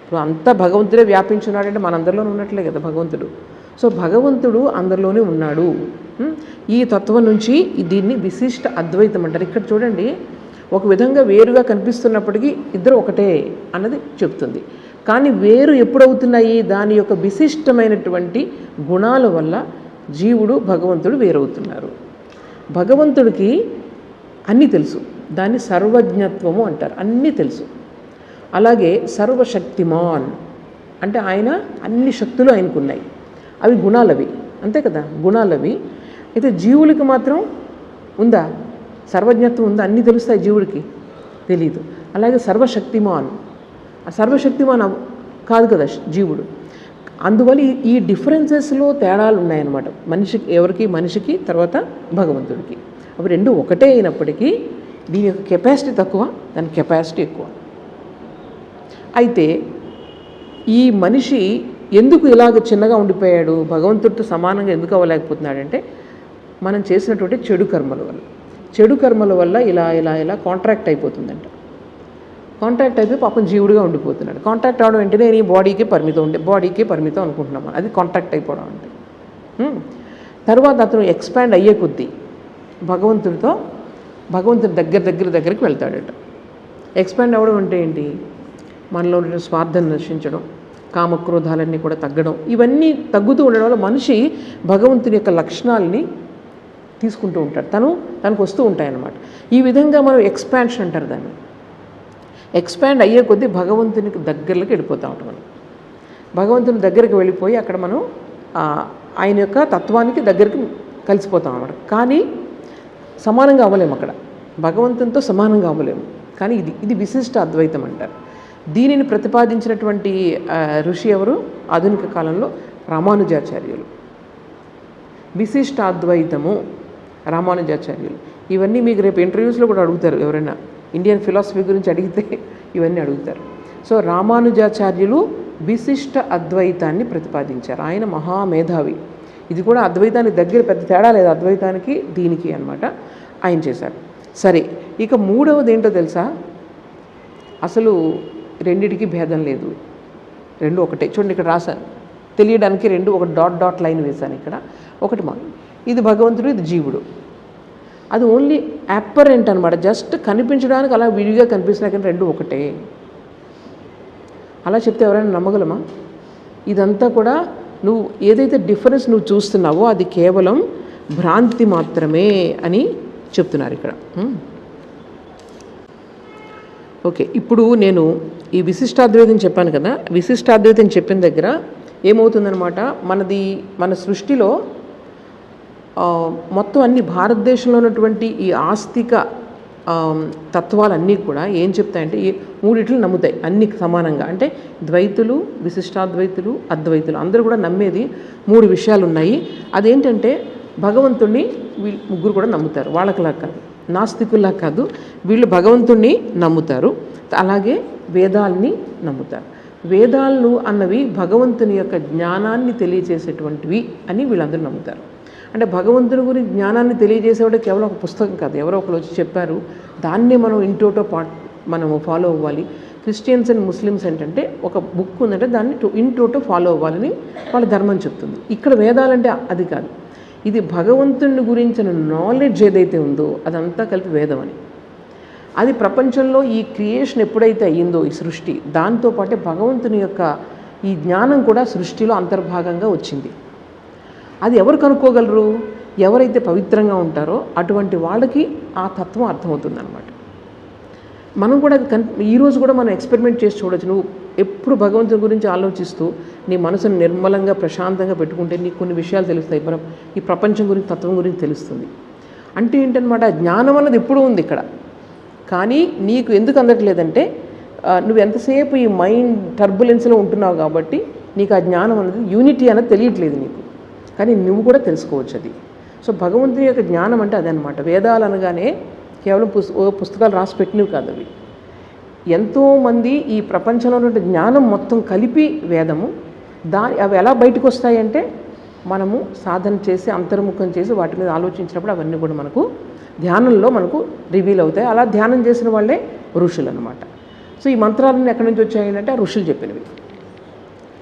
ఇప్పుడు అంతా భగవంతుడే వ్యాపించున్నాడంటే మనందరిలోనూ ఉన్నట్లే కదా భగవంతుడు. సో భగవంతుడు అందరిలోనే ఉన్నాడు. ఈ తత్వం నుంచి దీన్ని విశిష్ట అద్వైతం అంటారు. ఇక్కడ చూడండి, ఒక విధంగా వేరుగా కనిపిస్తున్నప్పటికీ ఇద్దరు ఒకటే అన్నది చెప్తుంది. కానీ వేరు ఎప్పుడవుతున్నాయి? దాని యొక్క విశిష్టమైనటువంటి గుణాల వల్ల జీవుడు భగవంతుడు వేరవుతున్నారు. భగవంతుడికి అన్నీ తెలుసు, దాన్ని సర్వజ్ఞత్వము అంటారు. అన్నీ తెలుసు. అలాగే సర్వశక్తిమాన్ అంటే ఆయన అన్ని శక్తులు ఆయనకున్నాయి. అవి గుణాలవి, అంతే కదా, గుణాలవి. అయితే జీవులకి మాత్రం ఉందా? సర్వజ్ఞత్వం ఉందా? అన్నీ తెలుస్తాయి జీవుడికి? తెలీదు. అలాగే సర్వశక్తిమాన్, ఆ సర్వశక్తిమాన్ కాదు కదా జీవుడు. అందువల్ల ఈ డిఫరెన్సెస్లో తేడాలు ఉన్నాయన్నమాట. మనిషికి తర్వాత భగవంతుడికి. అవి రెండు ఒకటే అయినప్పటికీ దీని యొక్క కెపాసిటీ తక్కువ, దాని కెపాసిటీ ఎక్కువ. అయితే ఈ మనిషి ఎందుకు ఇలాగ చిన్నగా ఉండిపోయాడు, భగవంతుడితో సమానంగా ఎందుకు అవ్వలేకపోతున్నాడంటే మనం చేసినటువంటి చెడు కర్మల వల్ల ఇలా కాంట్రాక్ట్ అయిపోతుందంట. కాంట్రాక్ట్ అయిపోయి పాపం జీవుడిగా ఉండిపోతున్నాడు. కాంట్రాక్ట్ అవడం వెంటనే నీ బాడీకే పరిమితం అనుకుంటున్నాం. అది కాంట్రాక్ట్ అయిపోవడం అంటే. తర్వాత అతను ఎక్స్పాండ్ అయ్యే కొద్దీ భగవంతుడి దగ్గరికి వెళ్తాడట. ఎక్స్పాండ్ అవ్వడం అంటే ఏంటి? మనలో ఉన్న స్వార్థం నశించడం, కామక్రోధాలన్నీ కూడా తగ్గడం, ఇవన్నీ తగ్గుతూ ఉండడం వల్ల మనిషి భగవంతుని యొక్క లక్షణాలని తీసుకుంటూ ఉంటాడు. తనకు వస్తూ ఉంటాయన్నమాట. ఈ విధంగా మనం ఎక్స్పాన్షన్ అంటారు దాన్ని. ఎక్స్పాండ్ అయ్యే కొద్దీ భగవంతునికి దగ్గరలోకి వెళ్ళిపోతూ ఉంటాం. మనం భగవంతుని దగ్గరికి వెళ్ళిపోయి అక్కడ మనం ఆయన యొక్క తత్వానికి దగ్గరికి కలిసిపోతాం అన్నమాట. కానీ సమానంగా అవ్వలేము, అక్కడ భగవంతునితో సమానంగా అవ్వలేము. కానీ ఇది విశిష్ట అద్వైతం అంటారు. దీనిని ప్రతిపాదించినటువంటి ఋషి ఎవరు? ఆధునిక కాలంలో రామానుజాచార్యులు. విశిష్టాద్వైతము రామానుజాచార్యులు. ఇవన్నీ మీకు రేపు ఇంటర్వ్యూస్లో కూడా అడుగుతారు. ఎవరైనా ఇండియన్ ఫిలాసఫీ గురించి అడిగితే ఇవన్నీ అడుగుతారు. సో రామానుజాచార్యులు విశిష్ట అద్వైతాన్ని ప్రతిపాదించారు. ఆయన మహామేధావి. ఇది కూడా అద్వైతానికి దగ్గర పెద్ద తేడా లేదు అద్వైతానికి దీనికి అన్నమాట. ఆయన చేశారు. సరే, ఇక మూడవది ఏంటో తెలుసా? అసలు రెండిటికి భేదం లేదు, రెండు ఒకటే. చూడండి, ఇక్కడ రాశాను తెలియడానికి రెండు ఒక డాట్ లైన్ వేశాను ఇక్కడ. ఒకటి ఇది భగవంతుడు, ఇది జీవుడు. అది ఓన్లీ అప్పరెంట్ అనమాట, జస్ట్ కనిపించడానికి అలా విడిగా కనిపిస్తున్నా కానీ రెండు ఒకటే. అలా చెప్తే ఎవరైనా నమ్మగలమా? ఇదంతా కూడా నువ్వు ఏదైతే డిఫరెన్స్ నువ్వు చూస్తున్నావో అది కేవలం భ్రాంతి మాత్రమే అని చెప్తున్నారు ఇక్కడ. ఓకే, ఇప్పుడు నేను ఈ విశిష్టాద్వైతం చెప్పాను కదా. విశిష్టాద్వైతం చెప్పిన దగ్గర ఏమవుతుందనమాట, మన సృష్టిలో మొత్తం అన్ని భారతదేశంలో ఉన్నటువంటి ఈ ఆస్తిక తత్వాలన్నీ కూడా ఏం చెప్తాయంటే ఈ మూడిట్లు నమ్ముతాయి అన్ని సమానంగా. అంటే ద్వైతులు, విశిష్టాద్వైతులు, అద్వైతులు అందరూ కూడా నమ్మేది మూడు విషయాలు ఉన్నాయి. అదేంటంటే భగవంతుణ్ణి వీళ్ళు ముగ్గురు కూడా నమ్ముతారు. వాళ్ళకిలా కాదు, నాస్తికుల్లా కాదు, వీళ్ళు భగవంతుణ్ణి నమ్ముతారు. అలాగే వేదాల్ని నమ్ముతారు. వేదాలు అన్నవి భగవంతుని యొక్క జ్ఞానాన్ని తెలియజేసేటువంటివి అని వీళ్ళందరూ నమ్ముతారు. అంటే భగవంతుని గురించి జ్ఞానాన్ని తెలియజేసేవాడు కేవలం ఒక పుస్తకం కాదు, ఎవరో ఒకరు వచ్చి చెప్పారు, దాన్నే మనం ఇంటోటో మనము ఫాలో అవ్వాలి. క్రిస్టియన్స్ అండ్ ముస్లిమ్స్ ఏంటంటే ఒక బుక్ ఉందంటే దాన్ని ఇంటోటో ఫాలో అవ్వాలని వాళ్ళ ధర్మం చెప్తుంది. ఇక్కడ వేదాలంటే అది కాదు, ఇది భగవంతుని గురించిన నాలెడ్జ్ ఏదైతే ఉందో అదంతా కలిపి వేదం అని. అది ప్రపంచంలో ఈ క్రియేషన్ ఎప్పుడైతే అయ్యిందో ఈ సృష్టి, దాంతోపాటే భగవంతుని యొక్క ఈ జ్ఞానం కూడా సృష్టిలో అంతర్భాగంగా వచ్చింది. అది ఎవరు కనుక్కోగలరు? ఎవరైతే పవిత్రంగా ఉంటారో అటువంటి వాళ్ళకి ఆ తత్వం అర్థమవుతుంది అన్నమాట. మనం కూడా ఈరోజు కూడా మనం ఎక్స్పెరిమెంట్ చేసి చూడొచ్చు. నువ్వు ఎప్పుడు భగవంతుని గురించి ఆలోచిస్తూ నీ మనసును నిర్మలంగా ప్రశాంతంగా పెట్టుకుంటే నీకు కొన్ని విషయాలు తెలుస్తాయి. మనం ఈ ప్రపంచం గురించి, తత్వం గురించి తెలుస్తుంది. అంటే ఏంటనమాట, జ్ఞానం అన్నది ఎప్పుడూ ఉంది ఇక్కడ. కానీ నీకు ఎందుకు అందట్లేదంటే నువ్వు ఎంతసేపు ఈ మైండ్ టర్బులెన్స్లో ఉంటున్నావు కాబట్టి నీకు ఆ జ్ఞానం అనేది యూనిటీ అనేది తెలియట్లేదు నీకు. కానీ నువ్వు కూడా తెలుసుకోవచ్చు అది. సో భగవంతుని యొక్క జ్ఞానం అంటే అదనమాట. వేదాలు అనగానే కేవలం పుస్తకాలు రాసి పెట్టినవి కాదు అవి. ఎంతోమంది ఈ ప్రపంచంలో ఉన్న జ్ఞానం మొత్తం కలిపి వేదము. అవి ఎలా బయటకు వస్తాయంటే మనము సాధన చేసి అంతర్ముఖం చేసి వాటి మీద ఆలోచించినప్పుడు అవన్నీ కూడా మనకు ధ్యానంలో మనకు రివీల్ అవుతాయి. అలా ధ్యానం చేసిన వాళ్ళే ఋషులు అనమాట. సో ఈ మంత్రాలన్నీ ఎక్కడి నుంచి వచ్చాయంటే ఆ ఋషులు చెప్పినవి.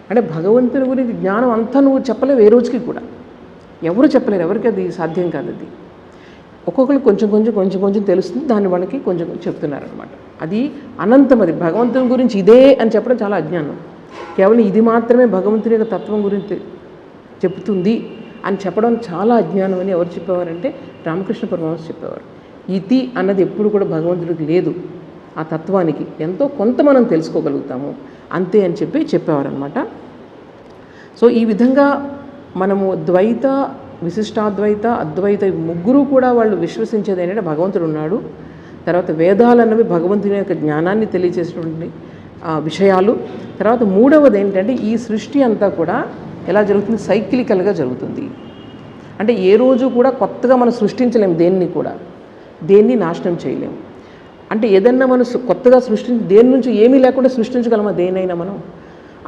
అంటే భగవంతుని గురించి జ్ఞానం అంతా నువ్వు చెప్పలేవు ఏ రోజుకి కూడా, ఎవరు చెప్పలేరు, ఎవరికి అది సాధ్యం కాదు. అది ఒక్కొక్కరు కొంచెం కొంచెం కొంచెం కొంచెం తెలుస్తుంది, దాన్ని వాళ్ళకి కొంచెం చెప్తున్నారనమాట. అది అనంతం. అది భగవంతుని గురించి ఇదే అని చెప్పడం చాలా అజ్ఞానం. కేవలం ఇది మాత్రమే భగవంతుని యొక్క తత్వం గురించి చెప్తుంది అని చెప్పడం చాలా అజ్ఞానం అని ఎవరు చెప్పేవారంటే రామకృష్ణ పరమహంస చెప్పేవారు. ఇతి అన్నది ఎప్పుడు కూడా భగవంతుడికి లేదు. ఆ తత్వానికి ఎంతో కొంత మనం తెలుసుకోగలుగుతాము అంతే అని చెప్పేవారనమాట. సో ఈ విధంగా మనము ద్వైత, విశిష్టాద్వైత, అద్వైత ముగ్గురు కూడా వాళ్ళు విశ్వసించేది ఏంటంటే భగవంతుడు ఉన్నాడు. తర్వాత వేదాలు అన్నవి భగవంతుని యొక్క జ్ఞానాన్ని తెలియజేసినటువంటి విషయాలు. తర్వాత మూడవది ఏంటంటే ఈ సృష్టి అంతా కూడా ఎలా జరుగుతుంది, సైక్లికల్గా జరుగుతుంది. అంటే ఏ రోజు కూడా కొత్తగా మనం సృష్టించలేము, దేన్ని నాశనం చేయలేము. అంటే ఏదన్నా మనం కొత్తగా దేని నుంచి ఏమీ లేకుండా సృష్టించగలమా దేనైనా మనం?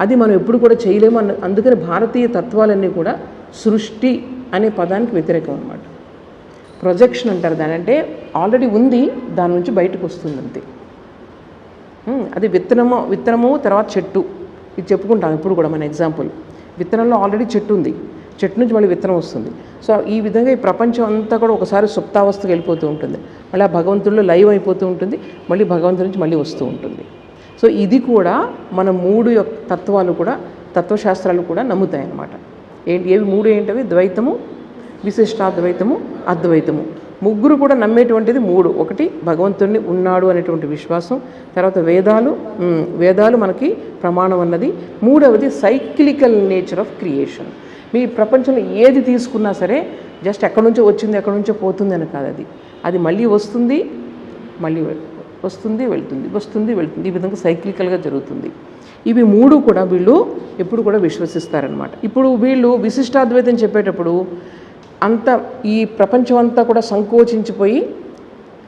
అది మనం ఎప్పుడు కూడా చేయలేము. అందుకని భారతీయ తత్వాలన్నీ కూడా సృష్టి అనే పదానికి వ్యతిరేకం అన్నమాట. ప్రొజెక్షన్ అంటారు దాని. అంటే ఆల్రెడీ ఉంది, దాని నుంచి బయటకు వస్తుంది అంతే. అది విత్తనము తర్వాత చెట్టు, ఇది చెప్పుకుంటాం ఇప్పుడు కూడా మన ఎగ్జాంపుల్. విత్తనంలో ఆల్రెడీ చెట్టు ఉంది, చెట్టు నుంచి మళ్ళీ విత్తనం వస్తుంది. సో ఈ విధంగా ఈ ప్రపంచం అంతా కూడా ఒకసారి సుప్తావస్థకు వెళ్ళిపోతూ ఉంటుంది, మళ్ళీ ఆ భగవంతుడిలో లైవ్ అయిపోతూ ఉంటుంది, మళ్ళీ భగవంతుడి నుంచి మళ్ళీ వస్తూ ఉంటుంది. సో ఇది కూడా మన మూడు తత్వాలు కూడా, తత్వశాస్త్రాలు కూడా నమ్ముతాయి అన్నమాట. ఏవి మూడు ఏంటవి? ద్వైతము, విశిష్టాద్వైతము, అద్వైతము. ముగ్గురు కూడా నమ్మేటువంటిది మూడు. ఒకటి భగవంతుడిని ఉన్నాడు అనేటువంటి విశ్వాసం, తర్వాత వేదాలు మనకి ప్రమాణం అన్నది, మూడవది సైక్లికల్ నేచర్ ఆఫ్ క్రియేషన్. మీ ప్రపంచంలో ఏది తీసుకున్నా సరే జస్ట్ ఎక్కడి నుంచో వచ్చింది ఎక్కడి నుంచో పోతుంది అని కాదు. అది మళ్ళీ వస్తుంది, మళ్ళీ వస్తుంది వెళ్తుంది, ఈ విధంగా సైక్లికల్గా జరుగుతుంది. ఇవి మూడు కూడా వీళ్ళు ఎప్పుడు కూడా విశ్వసిస్తారనమాట. ఇప్పుడు వీళ్ళు విశిష్టాద్వైతం చెప్పేటప్పుడు ఈ ప్రపంచం అంతా కూడా సంకోచించిపోయి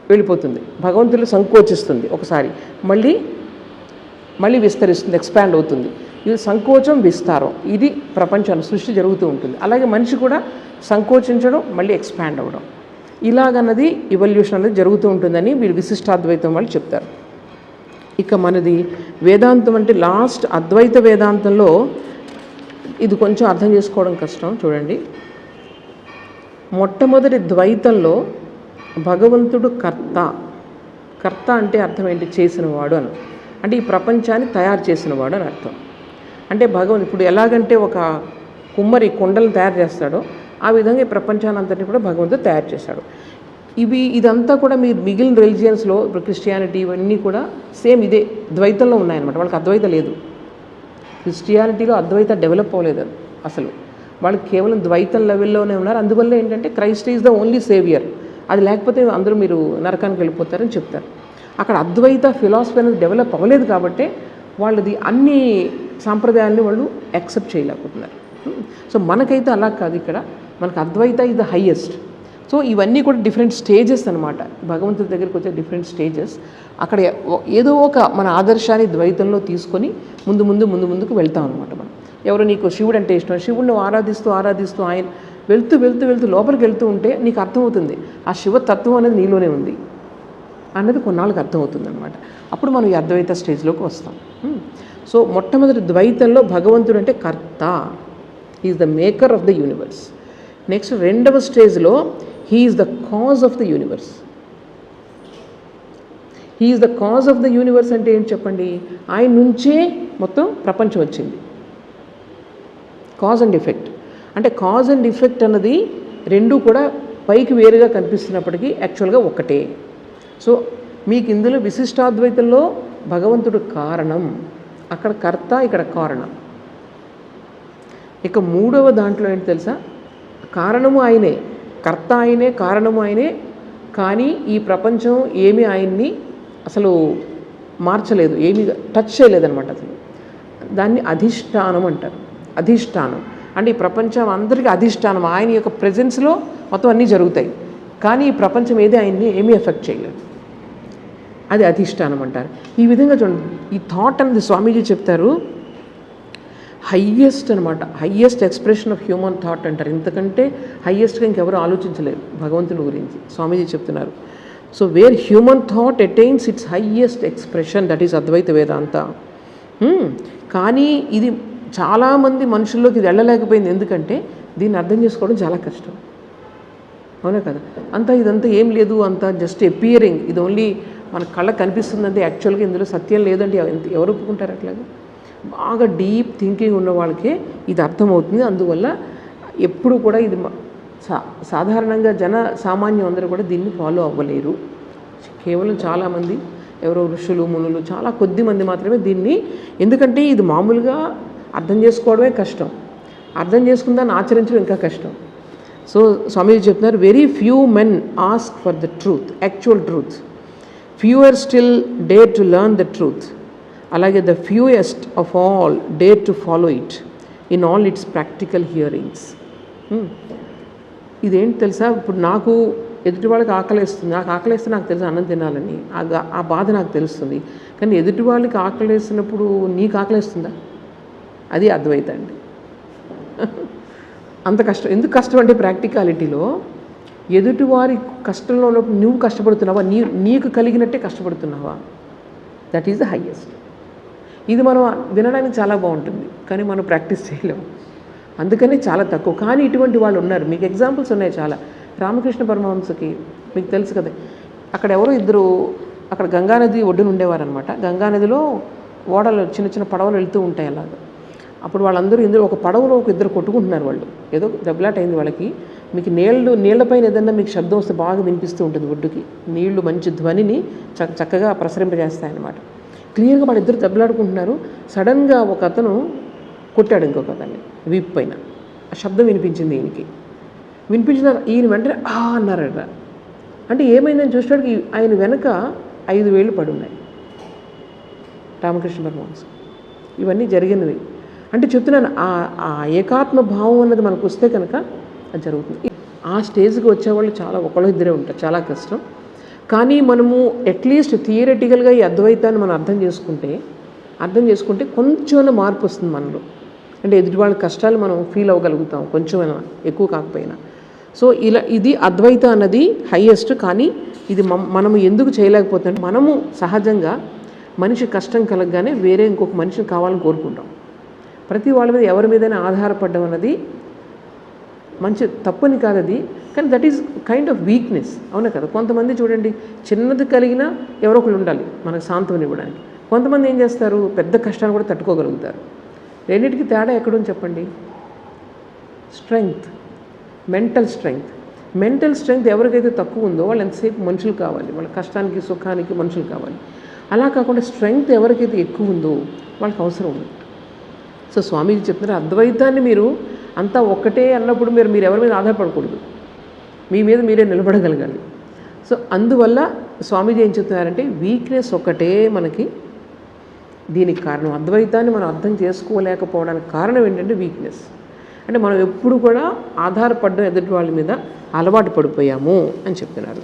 వెళ్ళిపోతుంది, భగవంతుడు సంకోచిస్తుంది, ఒకసారి మళ్ళీ విస్తరిస్తుంది, ఎక్స్పాండ్ అవుతుంది. ఇది సంకోచం విస్తారం, ఇది ప్రపంచాన్ని సృష్టి జరుగుతూ ఉంటుంది. అలాగే మనిషి కూడా సంకోచించడం మళ్ళీ ఎక్స్పాండ్ అవ్వడం, ఇలాగన్నది ఇవల్యూషన్ అనేది జరుగుతూ ఉంటుందని వీళ్ళు విశిష్టాద్వైతం వాళ్ళు చెప్తారు. ఇక మనది వేదాంతం అంటే లాస్ట్ అద్వైత వేదాంతంలో ఇది కొంచెం అర్థం చేసుకోవడం కష్టం. చూడండి, మొట్టమొదటి ద్వైతంలో భగవంతుడు కర్త అంటే అర్థం ఏంటి? చేసినవాడు అని. అంటే ఈ ప్రపంచాన్ని తయారు చేసినవాడు అని అర్థం. అంటే ఇప్పుడు ఎలాగంటే ఒక కుమ్మరి కుండలను తయారు చేస్తాడో ఆ విధంగా ఈ ప్రపంచాన్ని అంతటినీ కూడా భగవంతుడు తయారు చేశాడు. ఇదంతా కూడా మీరు మిగిలిన రిలీజియన్స్లో ఇప్పుడు క్రిస్టియానిటీ ఇవన్నీ కూడా సేమ్ ఇదే ద్వైతంలో ఉన్నాయన్నమాట. వాళ్ళకి అద్వైత లేదు. క్రిస్టియానిటీలో అద్వైత డెవలప్ అవ్వలేదు అసలు. వాళ్ళు కేవలం ద్వైతం లెవెల్లోనే ఉన్నారు. అందువల్ల ఏంటంటే Christ is the only saviour, అది లేకపోతే అందరూ మీరు నరకానికి వెళ్ళిపోతారని చెప్తారు. అక్కడ అద్వైత ఫిలాసఫీ అనేది డెవలప్ అవ్వలేదు కాబట్టి వాళ్ళది అన్ని సాంప్రదాయాన్ని వాళ్ళు యాక్సెప్ట్ చేయలేకపోతున్నారు. సో మనకైతే అలా కాదు, ఇక్కడ మనకు అద్వైత ఈజ్ ద హైయెస్ట్. సో ఇవన్నీ కూడా డిఫరెంట్ స్టేజెస్ అనమాట. భగవంతుడి దగ్గరికి వచ్చే డిఫరెంట్ స్టేజెస్. అక్కడ ఏదో ఒక మన ఆదర్శాన్ని ద్వైతంలో తీసుకొని ముందుకు వెళ్తాం అనమాట. మనం ఎవరో నీకు శివుడు అంటే ఇష్టం, శివుడిని ఆరాధిస్తూ ఆయన వెళ్తూ లోపలికి వెళ్తూ ఉంటే నీకు అర్థమవుతుంది ఆ శివతత్వం అనేది నీలోనే ఉంది అన్నది కొన్నాళ్ళకి అర్థమవుతుంది అనమాట. అప్పుడు మనం ఈ అద్వైత స్టేజ్లోకి వస్తాం. సో మొట్టమొదటి ద్వైతంలో భగవంతుడు అంటే కర్త, he is the maker of the universe. Next రెండవ స్టేజ్లో he is the cause of the universe. He is the cause of the universe అంటే ఏంటి చెప్పండి? ఆయన నుంచే మొత్తం ప్రపంచం వచ్చింది. కాజ్ అండ్ ఎఫెక్ట్ అంటే కాజ్ అండ్ ఎఫెక్ట్ అన్నది రెండూ కూడా పైకి వేరుగా కనిపిస్తున్నప్పటికీ యాక్చువల్గా ఒకటే. సో మీకు ఇందులో విశిష్టాద్వైతంలో భగవంతుడు కారణం, అక్కడ కర్త, ఇక్కడ కారణం. ఇక మూడవ దాంట్లో ఏంటి తెలుసా? కారణము ఆయనే, కర్త ఆయనే, కారణము ఆయనే, కానీ ఈ ప్రపంచం ఏమీ ఆయన్ని అసలు మార్చలేదు, ఏమీ టచ్ చేయలేదన్నమాట. అసలు దాన్ని అధిష్టానం అంటారు. అధిష్టానం అంటే ఈ ప్రపంచం అందరికీ అధిష్టానం, ఆయన యొక్క ప్రెజెన్స్లో మొత్తం అన్నీ జరుగుతాయి, కానీ ఈ ప్రపంచం ఆయన్ని ఏమీ ఎఫెక్ట్ చేయలేదు, అది అధిష్టానం అంటారు. ఈ విధంగా చూడండి, ఈ థాట్ అనేది స్వామీజీ చెప్తారు. హయ్యెస్ట్ అనమాట, highest expression of human thought అంటారు. ఇంతకంటే హయ్యెస్ట్గా ఇంకెవరు ఆలోచించలేరు భగవంతుని గురించి స్వామీజీ చెప్తున్నారు. So where human thought attains its highest expression, that is Advaita Vedanta. కానీ ఇది చాలామంది మనుషుల్లోకి ఇది వెళ్ళలేకపోయింది. ఎందుకంటే దీన్ని అర్థం చేసుకోవడం చాలా కష్టం, అవునా కదా. ఇదంతా ఏం లేదు, అంతా జస్ట్ అపియరింగ్, ఇది ఓన్లీ మన కళ్ళకు కనిపిస్తుందంటే యాక్చువల్గా ఇందులో సత్యం లేదంటే ఎవరు ఒప్పుకుంటారు? అట్లాగా బాగా డీప్ థింకింగ్ ఉన్న వాళ్ళకే ఇది అర్థమవుతుంది. అందువల్ల ఎప్పుడు కూడా ఇది సాధారణంగా సామాన్యం అందరూ కూడా దీన్ని ఫాలో అవ్వలేరు. కేవలం చాలామంది ఎవరో ఋషులు మునులు చాలా కొద్ది మంది మాత్రమే దీన్ని, ఎందుకంటే ఇది మామూలుగా అర్థం చేసుకోవడమే కష్టం, అర్థం చేసుకుందాన్ని ఆచరించడం ఇంకా కష్టం. సో స్వామీజీ చెప్తున్నారు, very few men ask for the truth, actual truth, fewer still dare to learn the truth. అలాగే the fewest of all dare to follow it in all its practical hearings. ఇదేంటి తెలుసా, ఇప్పుడు నాకు ఎదుటి వాళ్ళకి ఆకలేస్తుంది, నాకు ఆకలేస్తే నాకు తెలుసు అన్నం తినాలని, ఆ బాధ నాకు తెలుస్తుంది. కానీ ఎదుటి వాళ్ళకి ఆకలేసినప్పుడు నీకు ఆకలేస్తుందా? అది అద్వైతం అండి. అంత కష్టం ఎందుకు? కష్టం అంటే ప్రాక్టికాలిటీలో ఎదుటివారి కష్టంలో ఉన్నప్పుడు నువ్వు కష్టపడుతున్నావా, నీకు కలిగినట్టే కష్టపడుతున్నావా, దట్ ఈజ్ ద హయ్యెస్ట్. ఇది మనం వినడానికి చాలా బాగుంటుంది, కానీ మనం ప్రాక్టీస్ చేయలేము, అందుకని చాలా తక్కువ. కానీ ఇటువంటి వాళ్ళు ఉన్నారు, మీకు ఎగ్జాంపుల్స్ ఉన్నాయి చాలా. రామకృష్ణ పరమహంసకి మీకు తెలుసు కదా, అక్కడ ఎవరో ఇద్దరు అక్కడ గంగానది ఒడ్డున ఉండేవారనమాట. గంగానదిలో ఓడలు చిన్న చిన్న పడవలు వెళ్తూ ఉంటాయి అలాగా. అప్పుడు వాళ్ళందరూ ఇందులో ఒక పడవలో ఒక ఇద్దరు కొట్టుకుంటున్నారు, వాళ్ళు ఏదో దెబ్బలాట అయింది వాళ్ళకి. మీకు నీళ్లపైన ఏదన్నా మీకు శబ్దం వస్తే బాగా వినిపిస్తూ ఉంటుంది ఒడ్డుకి, నీళ్లు మంచి ధ్వనిని చక్కగా ప్రసరింపజేస్తాయన్నమాట. క్లియర్గా వాళ్ళిద్దరు దెబ్బలాడుకుంటున్నారు. సడన్గా ఒక అతను కొట్టాడు ఇంకొక అతన్ని వీపు పైన, ఆ శబ్దం వినిపించింది ఈయనకి. వినిపించిన ఈయన వెంటనే అన్నారట. అంటే ఏమైందని చూసేవాడికి ఆయన వెనక 5 వేళ్ళు పడి ఉన్నాయి రామకృష్ణ పరమహంస. ఇవన్నీ జరిగినవి. అంటే చెప్తున్నాను, ఆ ఏకాత్మ భావం అన్నది మనకు వస్తే కనుక అది జరుగుతుంది. ఆ స్టేజ్కి వచ్చేవాళ్ళు చాలా ఒకళ్ళు ఇద్దరే ఉంటారు, చాలా కష్టం. కానీ మనము అట్లీస్ట్ థియరిటికల్గా ఈ అద్వైతాన్ని మనం అర్థం చేసుకుంటే కొంచెం మార్పు వస్తుంది మనలో. అంటే ఎదుటి వాళ్ళ కష్టాలు మనం ఫీల్ అవ్వగలుగుతాం, కొంచెమైనా ఎక్కువ కాకపోయినా. సో ఇది అద్వైత అన్నది హైయెస్ట్. కానీ ఇది మనము ఎందుకు చేయలేకపోతున్నాం? మనము సహజంగా మనిషి కష్టం కలగగానే వేరే ఇంకొక మనిషిని కావాలని కోరుకుంటాం. ప్రతి వాళ్ళ మీద ఎవరి మీదైనా ఆధారపడడం అన్నది మంచి తప్పని కాదు అది, కానీ that is kind of weakness, అవునా కదా. కొంతమంది చూడండి, చిన్నది కలిగినా ఎవరో ఒకళ్ళు ఉండాలి మనకు సాంత్వన ఇవ్వడానికి. కొంతమంది ఏం చేస్తారు, పెద్ద కష్టాన్ని కూడా తట్టుకోగలుగుతారు. రెండింటికి తేడా ఎక్కడుంది చెప్పండి? స్ట్రెంగ్త్, మెంటల్ స్ట్రెంగ్త్ ఎవరికైతే తక్కువ ఉందో వాళ్ళు ఎంతసేపు మనుషులు కావాలి, వాళ్ళ కష్టానికి సుఖానికి మనుషులు కావాలి. అలా కాకుండా స్ట్రెంగ్త్ ఎవరికైతే ఎక్కువ ఉందో వాళ్ళకి అవసరం ఉంది. సో స్వామీజీ చెప్తున్నారు, అద్వైతాన్ని మీరు అంతా ఒక్కటే అన్నప్పుడు మీరు ఎవరి మీద ఆధారపడకూడదు, మీ మీద మీరే నిలబడగలగాలి. సో అందువల్ల స్వామీజీ ఏం చెప్తున్నారంటే, వీక్నెస్ ఒకటే మనకి దీనికి కారణం. అద్వైతాన్ని మనం అర్థం చేసుకోలేకపోవడానికి కారణం ఏంటంటే వీక్నెస్. అంటే మనం ఎప్పుడు కూడా ఆధారపడడం ఎదుటి వాళ్ళ మీద అలవాటు పడిపోయాము అని చెప్తున్నారు.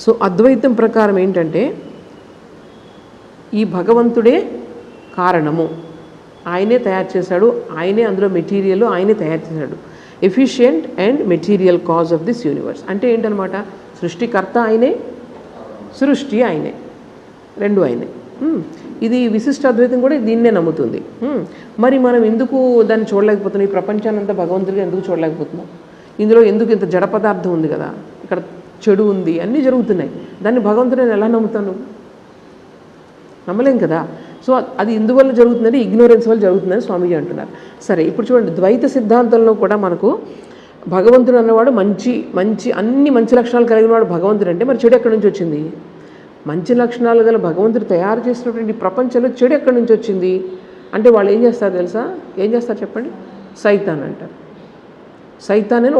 సో అద్వైతం ప్రకారం ఏంటంటే, ఈ భగవంతుడే కారణము, ఆయనే తయారు చేశాడు, ఆయనే అందులో మెటీరియల్ ఆయనే తయారు చేశాడు. Efficient and material cause of this universe. అంటే ఏంటనమాట, సృష్టికర్త ఆయనే, సృష్టి ఆయనే, రెండు ఆయనే. ఇది విశిష్ట అద్వైతం కూడా దీన్నే నమ్ముతుంది. మరి మనం ఎందుకు దాన్ని చూడలేకపోతున్నాం? ఈ ప్రపంచాన్ని అంతా భగవంతుడిగా ఎందుకు చూడలేకపోతున్నాం? ఇందులో ఎందుకు ఇంత జడ పదార్థం ఉంది కదా, ఇక్కడ చెడు ఉంది, అన్నీ జరుగుతున్నాయి, దాన్ని భగవంతుడిని ఎలా నమ్ముతాను? నమ్మలేం కదా. సో అది ఇందువల్ల జరుగుతుందంటే ఇగ్నోరెన్స్ వల్ల జరుగుతుందని స్వామీజీ అంటున్నారు. సరే, ఇప్పుడు చూడండి, ద్వైత సిద్ధాంతంలో కూడా మనకు భగవంతుడు అన్నవాడు అన్ని మంచి లక్షణాలు కలిగిన వాడు భగవంతుడు. అంటే మరి చెడు ఎక్కడి నుంచి వచ్చింది? మంచి లక్షణాలు గల భగవంతుడు తయారు చేసినటువంటి ప్రపంచంలో చెడు ఎక్కడి నుంచి వచ్చింది అంటే వాళ్ళు ఏం చేస్తారు తెలుసా? ఏం చేస్తారు చెప్పండి? సైతాన్ అంటారు. సైతాన్ అని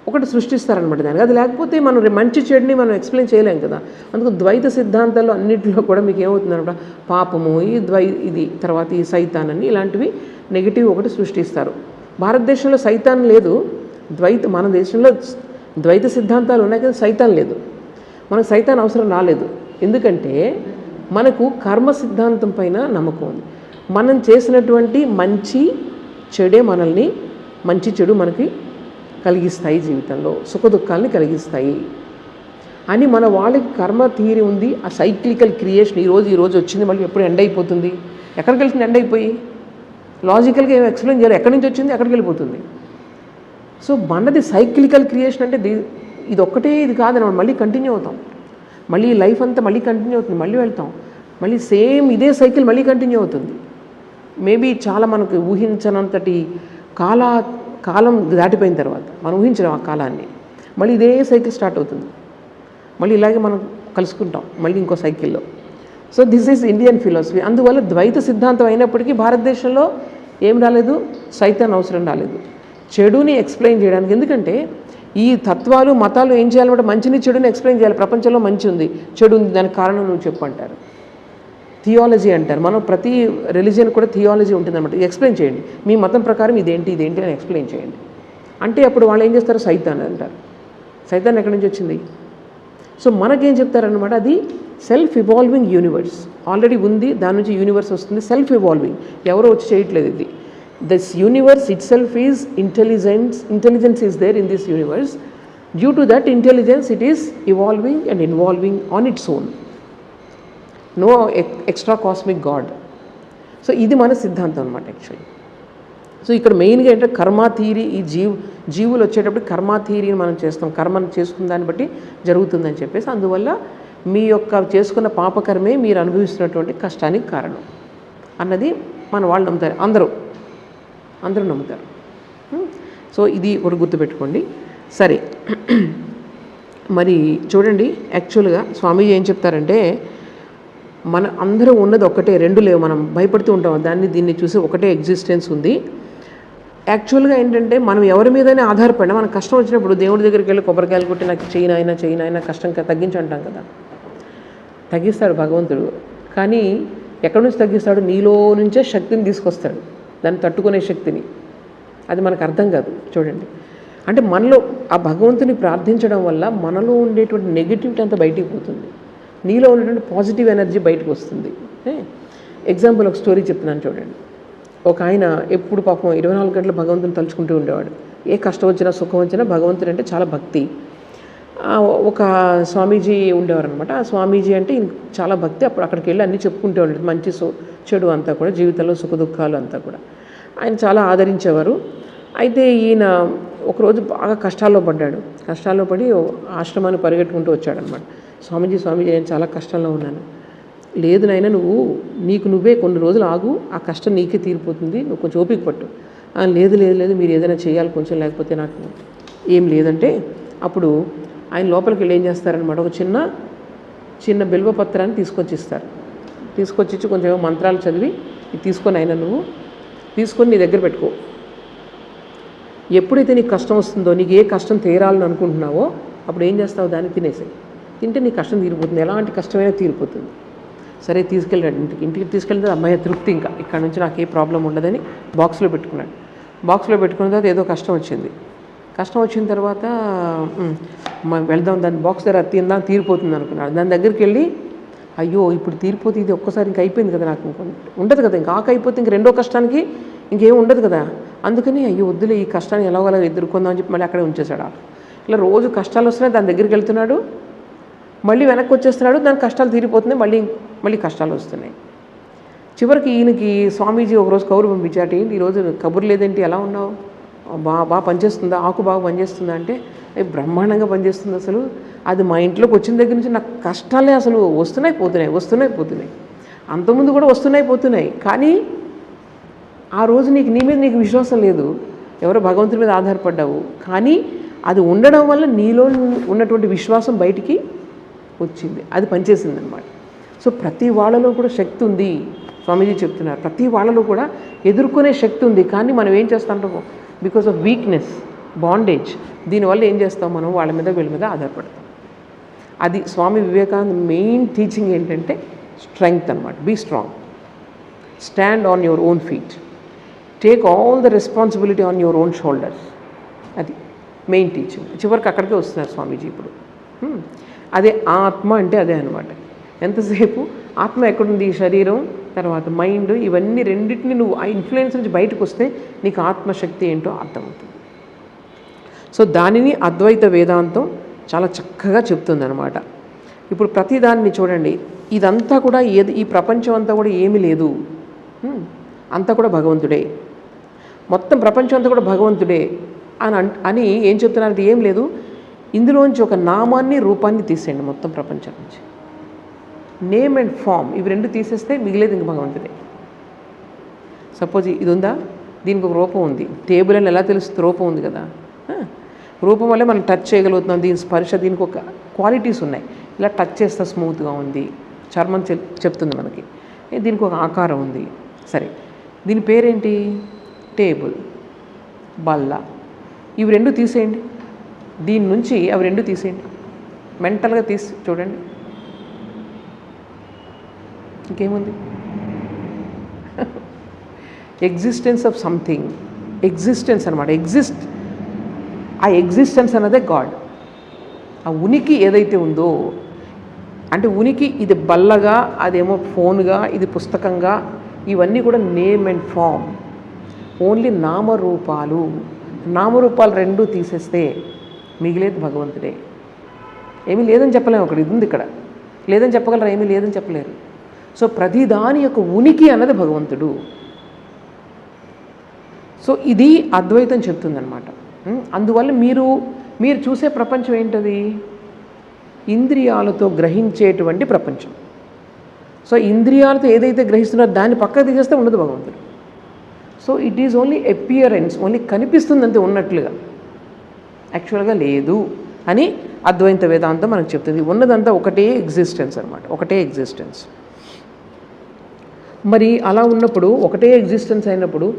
ఒకటి సృష్టిస్తారనమాట దానికి. అది లేకపోతే మనం మంచి చెడుని మనం ఎక్స్ప్లెయిన్ చేయలేం కదా. అందుకు ద్వైత సిద్ధాంతాల్లో అన్నింటిలో కూడా మీకు ఏమవుతుందన్నమాట, పాపము, ఇది తర్వాత ఈ సైతాన్ అని ఇలాంటివి నెగిటివ్ ఒకటి సృష్టిస్తారు. భారతదేశంలో సైతాన్ లేదు, మన దేశంలో ద్వైత సిద్ధాంతాలు ఉన్నాయి కదా, సైతాన్ లేదు. మనకు సైతాన్ అవసరం రాలేదు, ఎందుకంటే మనకు కర్మ సిద్ధాంతం పైన నమ్మకం ఉంది. మనం చేసినటువంటి మంచి చెడే మనల్ని మంచి చెడు మనకి కలిగిస్తాయి, జీవితంలో సుఖ దుఃఖాలని కలిగిస్తాయి అని మన వాళ్ళకి కర్మ థియరీ ఉంది. ఆ సైక్లికల్ క్రియేషన్ ఈరోజు వచ్చింది, మళ్ళీ ఎప్పుడు ఎండ్ అయిపోతుంది. ఎక్కడికి వెళ్తుంది ఎండ్ అయిపోయి? లాజికల్గా ఏం ఎక్స్ప్లెయిన్ చేయాలి, ఎక్కడి నుంచి వచ్చింది ఎక్కడికి వెళ్ళిపోతుంది. సో మనది సైక్లికల్ క్రియేషన్ అంటే ఇది ఒక్కటే ఇది కాదని మనం మళ్ళీ కంటిన్యూ అవుతాం, మళ్ళీ లైఫ్ అంతా మళ్ళీ కంటిన్యూ అవుతుంది, మళ్ళీ వెళ్తాం, మళ్ళీ సేమ్ ఇదే సైకిల్ మళ్ళీ కంటిన్యూ అవుతుంది. మేబీ చాలా మనకు ఊహించనంతటి కాలం దాటిపోయిన తర్వాత మనం ఊహించడం ఆ కాలాన్ని, మళ్ళీ ఇదే సైకిల్ స్టార్ట్ అవుతుంది, మళ్ళీ ఇలాగే మనం కలుసుకుంటాం మళ్ళీ ఇంకో సైకిల్లో. So this is Indian philosophy. అందువల్ల ద్వైత సిద్ధాంతం అయినప్పటికీ భారతదేశంలో ఏం రాలేదు, సైతాన్ అవసరం రాలేదు చెడుని ఎక్స్ప్లెయిన్ చేయడానికి. ఎందుకంటే ఈ తత్వాలు మతాలు ఏం చేయాలంటే మంచిని చెడుని ఎక్స్ప్లెయిన్ చేయాలి. ప్రపంచంలో మంచి ఉంది చెడు ఉంది, దానికి కారణం నువ్వు చెప్పు అంటారు. థియాలజీ అంటారు. మనం ప్రతి రిలీజియన్ కూడా థియాలజీ ఉంటుందన్నమాట. ఎక్స్ప్లెయిన్ చేయండి, మీ మతం ప్రకారం ఇదేంటి అని ఎక్స్ప్లెయిన్ చేయండి అంటే అప్పుడు వాళ్ళు ఏం చేస్తారు, సైతాన్ అంటారు. సైతాన్ ఎక్కడి నుంచి వచ్చింది? సో మనకేం చెప్తారనమాట, అది సెల్ఫ్ ఇవాల్వింగ్ యూనివర్స్ ఆల్రెడీ ఉంది, దాని నుంచి యూనివర్స్ వస్తుంది. సెల్ఫ్ ఇవాల్వింగ్, ఎవరో వచ్చి చేయట్లేదు ఇది. This universe itself is intelligence is there in this universe. Due to that intelligence it is evolving and involving on its own. No extra cosmic God. So ఇది మన సిద్ధాంతం అనమాట యాక్చువల్లీ. సో ఇక్కడ మెయిన్గా ఏంటంటే కర్మ థియరీ, ఈ జీవులు వచ్చేటప్పుడు కర్మ థియరీని మనం చేస్తాం, కర్మను చేసుకున్న దాన్ని బట్టి జరుగుతుందని చెప్పేసి. అందువల్ల మీ యొక్క చేసుకున్న పాపకర్మే మీరు అనుభవిస్తున్నటువంటి కష్టానికి కారణం అన్నది మన వాళ్ళు నమ్ముతారు, అందరూ నమ్ముతారు. సో ఇది ఒకటి గుర్తుపెట్టుకోండి. సరే, మరి చూడండి, యాక్చువల్గా స్వామీజీ ఏం చెప్తారంటే మన అందరూ ఉన్నది ఒకటే, రెండు లేవు. మనం భయపడుతూ ఉంటాం దీన్ని చూసి, ఒకటే ఎగ్జిస్టెన్స్ ఉంది. యాక్చువల్గా ఏంటంటే మనం ఎవరి మీదైనా ఆధారపడినా మనకు కష్టం వచ్చినప్పుడు దేవుడి దగ్గరికి వెళ్ళి కొబ్బరికాయలు కొట్టి నాకు చేయనైనా కష్టం తగ్గించంటాం కదా. తగ్గిస్తాడు భగవంతుడు, కానీ ఎక్కడి నుంచి తగ్గిస్తాడు? నీలో నుంచే శక్తిని తీసుకొస్తాడు, దాన్ని తట్టుకునే శక్తిని. అది మనకు అర్థం కాదు. చూడండి, అంటే మనలో ఆ భగవంతుని ప్రార్థించడం వల్ల మనలో ఉండేటువంటి నెగిటివిటీ అంతా బయటికి పోతుంది, నీలో ఉండేటువంటి పాజిటివ్ ఎనర్జీ బయటకు వస్తుంది. ఎగ్జాంపుల్ ఒక స్టోరీ చెప్తున్నాను చూడండి. ఒక ఆయన ఎప్పుడు పాపం 24 గంటలు భగవంతుని తలుచుకుంటూ ఉండేవాడు. ఏ కష్టం వచ్చినా సుఖం వచ్చినా భగవంతుడు అంటే చాలా భక్తి. ఒక స్వామీజీ ఉండేవారు అనమాట. ఆ స్వామీజీ అంటే చాలా భక్తి. అప్పుడు అక్కడికి వెళ్ళి అన్నీ చెప్పుకుంటూ ఉండేది, మంచి చెడు అంతా కూడా, జీవితంలో సుఖ దుఃఖాలు అంతా కూడా ఆయన చాలా ఆదరించేవారు. అయితే ఈయన ఒకరోజు బాగా కష్టాల్లో పడి ఆశ్రమాన్ని పరిగెట్టుకుంటూ వచ్చాడనమాట. స్వామీజీ నేను చాలా కష్టంలో ఉన్నాను. లేదు నాయన, నీకు నువ్వే కొన్ని రోజులు ఆగు, ఆ కష్టం నీకే తీరిపోతుంది, నువ్వు కొంచెం ఓపిక పట్టు. లేదు మీరు ఏదైనా చేయాలి కొంచెం, లేకపోతే నాకు ఏం లేదంటే అప్పుడు ఆయన లోపలికి వెళ్ళి ఏం చేస్తారనమాట, ఒక చిన్న బిల్వపత్రాన్ని తీసుకొచ్చి కొంచెం మంత్రాలు చదివి ఇది తీసుకొని ఆయన నువ్వు తీసుకొని నీ దగ్గర పెట్టుకో. ఎప్పుడైతే నీకు కష్టం వస్తుందో, నీకు ఏ కష్టం తీరాలని అనుకుంటున్నావో అప్పుడు ఏం చేస్తావు, దాన్ని తినేసాయి. తింటే నీ కష్టం తీరిపోతుంది, ఎలాంటి కష్టమైనా తీరిపోతుంది. సరే తీసుకెళ్ళాడు ఇంటికి తీసుకెళ్తే అమ్మాయి తృప్తి, ఇంకా ఇక్కడ నుంచి నాకు ఏ ప్రాబ్లం ఉండదని బాక్స్లో పెట్టుకున్నాడు. బాక్స్లో పెట్టుకున్న తర్వాత ఏదో కష్టం వచ్చిన తర్వాత వెళ్దాం, దాని బాక్స్ దగ్గర తిందాం తీరిపోతుంది అనుకున్నాడు. దాని దగ్గరికి వెళ్ళి అయ్యో ఇప్పుడు తీరిపోతే ఇది ఒక్కసారి ఇంక అయిపోయింది కదా, నాకు ఉండదు కదా, ఇంకా ఆకు అయిపోతే ఇంక రెండో కష్టానికి ఇంకేం ఉండదు కదా, అందుకని అయ్యో వద్దులే ఈ కష్టాన్ని ఎలాగోలా ఎదుర్కొందాం అని చెప్పి మళ్ళీ అక్కడే ఉంచేశాడు. ఇలా రోజు కష్టాలు వస్తున్నాయి, దాని దగ్గరికి వెళ్తున్నాడు, మళ్ళీ వెనక్కి వచ్చేస్తున్నాడు, దాని కష్టాలు తీరిపోతున్నాయి, మళ్ళీ కష్టాలు వస్తున్నాయి. చివరికి ఈయనకి స్వామీజీ ఒకరోజు కబురు పంపించాట, ఏంటి ఈరోజు కబురు లేదేంటి, ఎలా ఉన్నావు, బాగా పనిచేస్తుందా, ఆకు బాగా పనిచేస్తుందా అంటే బ్రహ్మాండంగా పనిచేస్తుంది. అసలు అది మా ఇంట్లోకి వచ్చిన దగ్గర నుంచి నాకు కష్టాలే అసలు వస్తున్నాయి పోతున్నాయి. అంతకుముందు కూడా వస్తున్నాయి, కానీ ఆ రోజు నీ మీద నీకు విశ్వాసం లేదు, ఎవరో భగవంతుడి మీద ఆధారపడ్డావు, కానీ అది ఉండడం వల్ల నీలో ఉన్నటువంటి విశ్వాసం బయటికి వచ్చింది, అది పనిచేసింది అనమాట. సో ప్రతి వాళ్ళలో కూడా శక్తి ఉంది, స్వామీజీ చెప్తున్నారు. ప్రతి వాళ్ళలో కూడా ఎదుర్కొనే శక్తి ఉంది, కానీ మనం ఏం చేస్తాంటామో బికాస్ ఆఫ్ వీక్నెస్, బాండేజ్, దీనివల్ల ఏం చేస్తాం, మనం వీళ్ళ మీద ఆధారపడతాం. అది స్వామి వివేకానంద మెయిన్ టీచింగ్ ఏంటంటే స్ట్రెంగ్త్ అనమాట. Be strong, stand on your own feet, take all the responsibility on your own shoulders. అది మెయిన్ టీచింగ్. చివరికి అక్కడికే వస్తున్నారు స్వామీజీ ఇప్పుడు. అదే ఆత్మ అంటే అదే అనమాట. ఎంతసేపు ఆత్మ ఎక్కడుంది, ఈ శరీరం తర్వాత మైండ్, ఇవన్నీ రెండింటిని నువ్వు ఆ ఇన్ఫ్లుయెన్స్ నుంచి బయటకు వస్తే నీకు ఆత్మశక్తి ఏంటో అర్థమవుతుంది. సో దానిని అద్వైత వేదాంతం చాలా చక్కగా చెప్తుందన్నమాట. ఇప్పుడు ప్రతిదాన్ని చూడండి, ఇదంతా కూడా ఈ ప్రపంచం అంతా కూడా ఏమీ లేదు, అంతా కూడా భగవంతుడే, మొత్తం ప్రపంచం అంతా కూడా భగవంతుడే అని ఏం చెప్తున్నారంటే ఏం లేదు, ఇందులోంచి ఒక నామాన్ని రూపాన్ని తీసేయండి మొత్తం ప్రపంచం నుంచి. నేమ్ అండ్ ఫామ్ ఇవి రెండు తీసేస్తే మిగిలేదు ఇంక భగవంతుడే. సపోజ్ ఇది ఉందా, దీనికి ఒక రూపం ఉంది. టేబుల్ అని ఎలా తెలుస్తుంది? రూపం ఉంది కదా, రూపం వల్లే మనం టచ్ చేయగలుగుతున్నాం. దీని స్పర్శ, దీనికి ఒక క్వాలిటీస్ ఉన్నాయి. ఇలా టచ్ చేస్తే స్మూత్గా ఉంది, చర్మం చెప్తుంది మనకి. దీనికి ఒక ఆకారం ఉంది. సరే, దీని పేరేంటి? టేబుల్, బల్ల. ఇవి రెండు తీసేయండి, దీని నుంచి అవి రెండు తీసేయండి, మెంటల్గా తీసి చూడండి, ఇంకేముంది? ఎగ్జిస్టెన్స్ ఆఫ్ సంథింగ్, ఎగ్జిస్టెన్స్ అనమాట. ఆ ఎగ్జిస్టెన్స్ అన్నదే గాడ్. ఆ ఉనికి ఏదైతే ఉందో, అంటే ఉనికి ఇది బల్లగా, అదేమో ఫోన్గా, ఇది పుస్తకంగా, ఇవన్నీ కూడా నేమ్ అండ్ ఫామ్, ఓన్లీ నామరూపాలు. నామరూపాలు రెండు తీసేస్తే మిగిలేదు భగవంతుడే. ఏమీ లేదని చెప్పలేము. ఒకటి ఇది ఉంది, ఇక్కడ లేదని చెప్పగలరా? ఏమీ లేదని చెప్పలేరు. సో ప్రతిదాని యొక్క ఉనికి అన్నది భగవంతుడు. సో ఇది అద్వైతం చెప్తుందన్నమాట. అందువల్ల మీరు చూసే ప్రపంచం ఏంటది? ఇంద్రియాలతో గ్రహించేటువంటి ప్రపంచం. సో ఇంద్రియాలతో ఏదైతే గ్రహిస్తున్నారో దాన్ని పక్కకు తీసేస్తే ఉండదు భగవంతుడు. So it is only appearance, only కనిపిస్తుందంతే ఉన్నట్లుగా, యాక్చువల్గా లేదు అని అద్వైత వేదాంతం మనకు చెప్తుంది. ఉన్నదంతా ఒకటే ఎగ్జిస్టెన్స్ అనమాట, ఒకటే ఎగ్జిస్టెన్స్. మరి అలా ఉన్నప్పుడు, ఒకటే ఎగ్జిస్టెన్స్ అయినప్పుడు,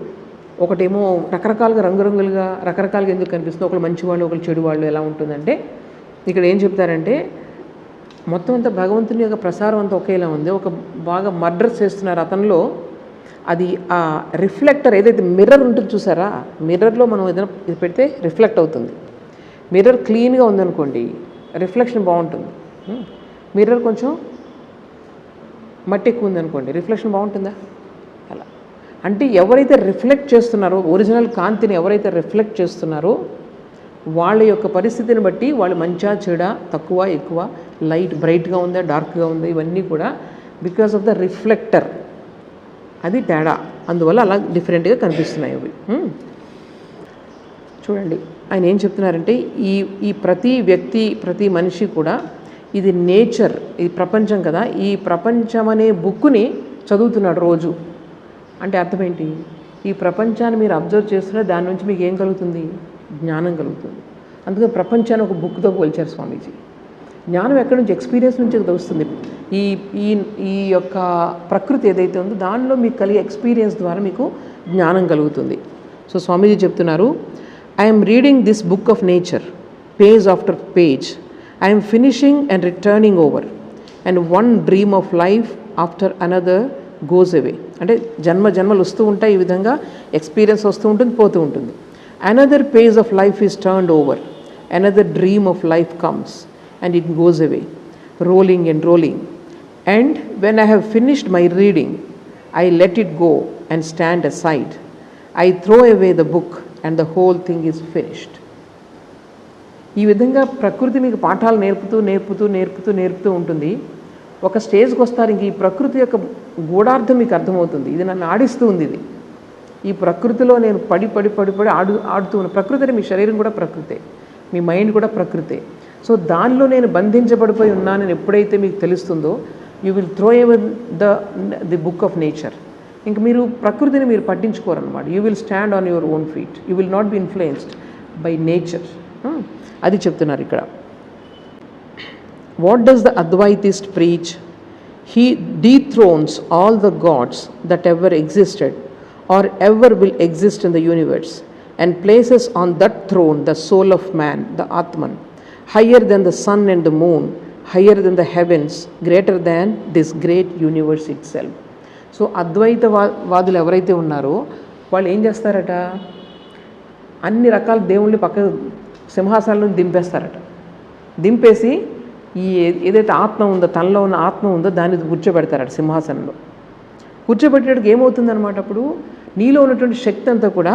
ఒకటేమో రకరకాలుగా రంగురంగులుగా రకరకాలుగా ఎందుకు కనిపిస్తుంది? ఒకళ్ళు మంచివాళ్ళు, ఒకళ్ళు చెడు వాళ్ళు. ఎలా ఉంటుందంటే ఇక్కడ ఏం చెప్తారంటే మొత్తం అంతా భగవంతుని యొక్క ప్రసారం అంతా ఒకేలా ఉంది. ఒక బాగా మర్డర్స్ చేస్తున్నారు అతనిలో, అది ఆ రిఫ్లెక్టర్ ఏదైతే మిర్రర్ ఉంటుంది చూసారా, మిర్రర్లో మనం ఏదైనా ఇది పెడితే రిఫ్లెక్ట్ అవుతుంది. మిర్రర్ క్లీన్గా ఉందనుకోండి, రిఫ్లెక్షన్ బాగుంటుంది. మిర్రర్ కొంచెం మట్టి ఎక్కువ ఉందనుకోండి, రిఫ్లెక్షన్ బాగుంటుందా? అలా అంటే ఎవరైతే రిఫ్లెక్ట్ చేస్తున్నారో, ఒరిజినల్ కాంతిని ఎవరైతే రిఫ్లెక్ట్ చేస్తున్నారో వాళ్ళ యొక్క పరిస్థితిని బట్టి వాళ్ళు మంచా చెడా, తక్కువ ఎక్కువ, లైట్ బ్రైట్గా ఉందా డార్క్గా ఉందా, ఇవన్నీ కూడా బికాస్ ఆఫ్ ద రిఫ్లెక్టర్. అది తేడా. అందువల్ల అలా డిఫరెంట్గా కనిపిస్తున్నాయి అవి. చూడండి ఆయన ఏం చెప్తున్నారంటే ఈ ప్రతి వ్యక్తి, ప్రతి మనిషి కూడా ఇది నేచర్, ఇది ప్రపంచం కదా, ఈ ప్రపంచం అనే బుక్కుని చదువుతున్నాడు రోజు. అంటే అర్థం ఏంటి? ఈ ప్రపంచాన్ని మీరు అబ్జర్వ్ చేస్తున్నా, దాని నుంచి మీకు ఏం కలుగుతుంది? జ్ఞానం కలుగుతుంది. అందుకే ప్రపంచాన్ని ఒక బుక్తో పోల్చారు స్వామీజీ. జ్ఞానం ఎక్కడి నుంచి? ఎక్స్పీరియన్స్ నుంచి వస్తుంది. ఈ యొక్క ప్రకృతి ఏదైతే ఉందో దానిలో మీకు కలిగే ఎక్స్పీరియన్స్ ద్వారా మీకు జ్ఞానం కలుగుతుంది. సో స్వామీజీ చెప్తున్నారు, I'm reading this book of nature page after page. I'm finishing and returning over, and one dream of life after another goes away. అంటే జన్మలు వస్తూ ఉంటాయి, ఈ విధంగా ఎక్స్పీరియన్స్ వస్తూ ఉంటుంది, పోతూ ఉంటుంది. Another page of life is turned over, another dream of life comes and it goes away, rolling and rolling. And when I have finished my reading, I let it go and stand aside. I throw away the book and the whole thing is finished. ఈ విధంగా ప్రకృతి మీకు పాఠాలు నేర్పుతూ ఉంటుంది. ఒక స్టేజ్కి వస్తారు, ఇంక ఈ ప్రకృతి యొక్క గూఢార్థం మీకు అర్థమవుతుంది. ఇది నన్ను ఆడిస్తూ ఉంది. ఇది ఈ ప్రకృతిలో నేను పడి ఆడుతూ ఉన్న ప్రకృతి అంటే మీ శరీరం కూడా ప్రకృతే, మీ మైండ్ కూడా ప్రకృతే. సో దానిలో నేను బంధించబడిపోయి ఉన్నానని ఎప్పుడైతే మీకు తెలుస్తుందో, you will throw away the book of nature. ఇంక మీరు ప్రకృతిని మీరు పట్టించుకోరన్నమాట. You will stand on your own feet, you will not be influenced by nature. అది చెప్తున్నారు ఇక్కడ. What does the advaitist preach? He dethrones all the gods that ever existed or ever will exist in the universe and places on that throne the soul of man, the Atman, higher than the sun and the moon, higher than the heavens, greater than this great universe itself. So Advaita వాదులు ఎవరైతే ఉన్నారో వాళ్ళు ఏం చేస్తారట? అన్ని రకాల దేవుళ్ళని పక్క సింహాసనాలను దింపేస్తారట. దింపేసి ఈ ఏదైతే ఆత్మ ఉందో, తనలో ఉన్న ఆత్మ ఉందో దాన్ని కూర్చోబెడతారట సింహాసనంలో. కూర్చోబెట్టేటికి ఏమవుతుంది అనమాట, అప్పుడు నీలో ఉన్నటువంటి శక్తి అంతా కూడా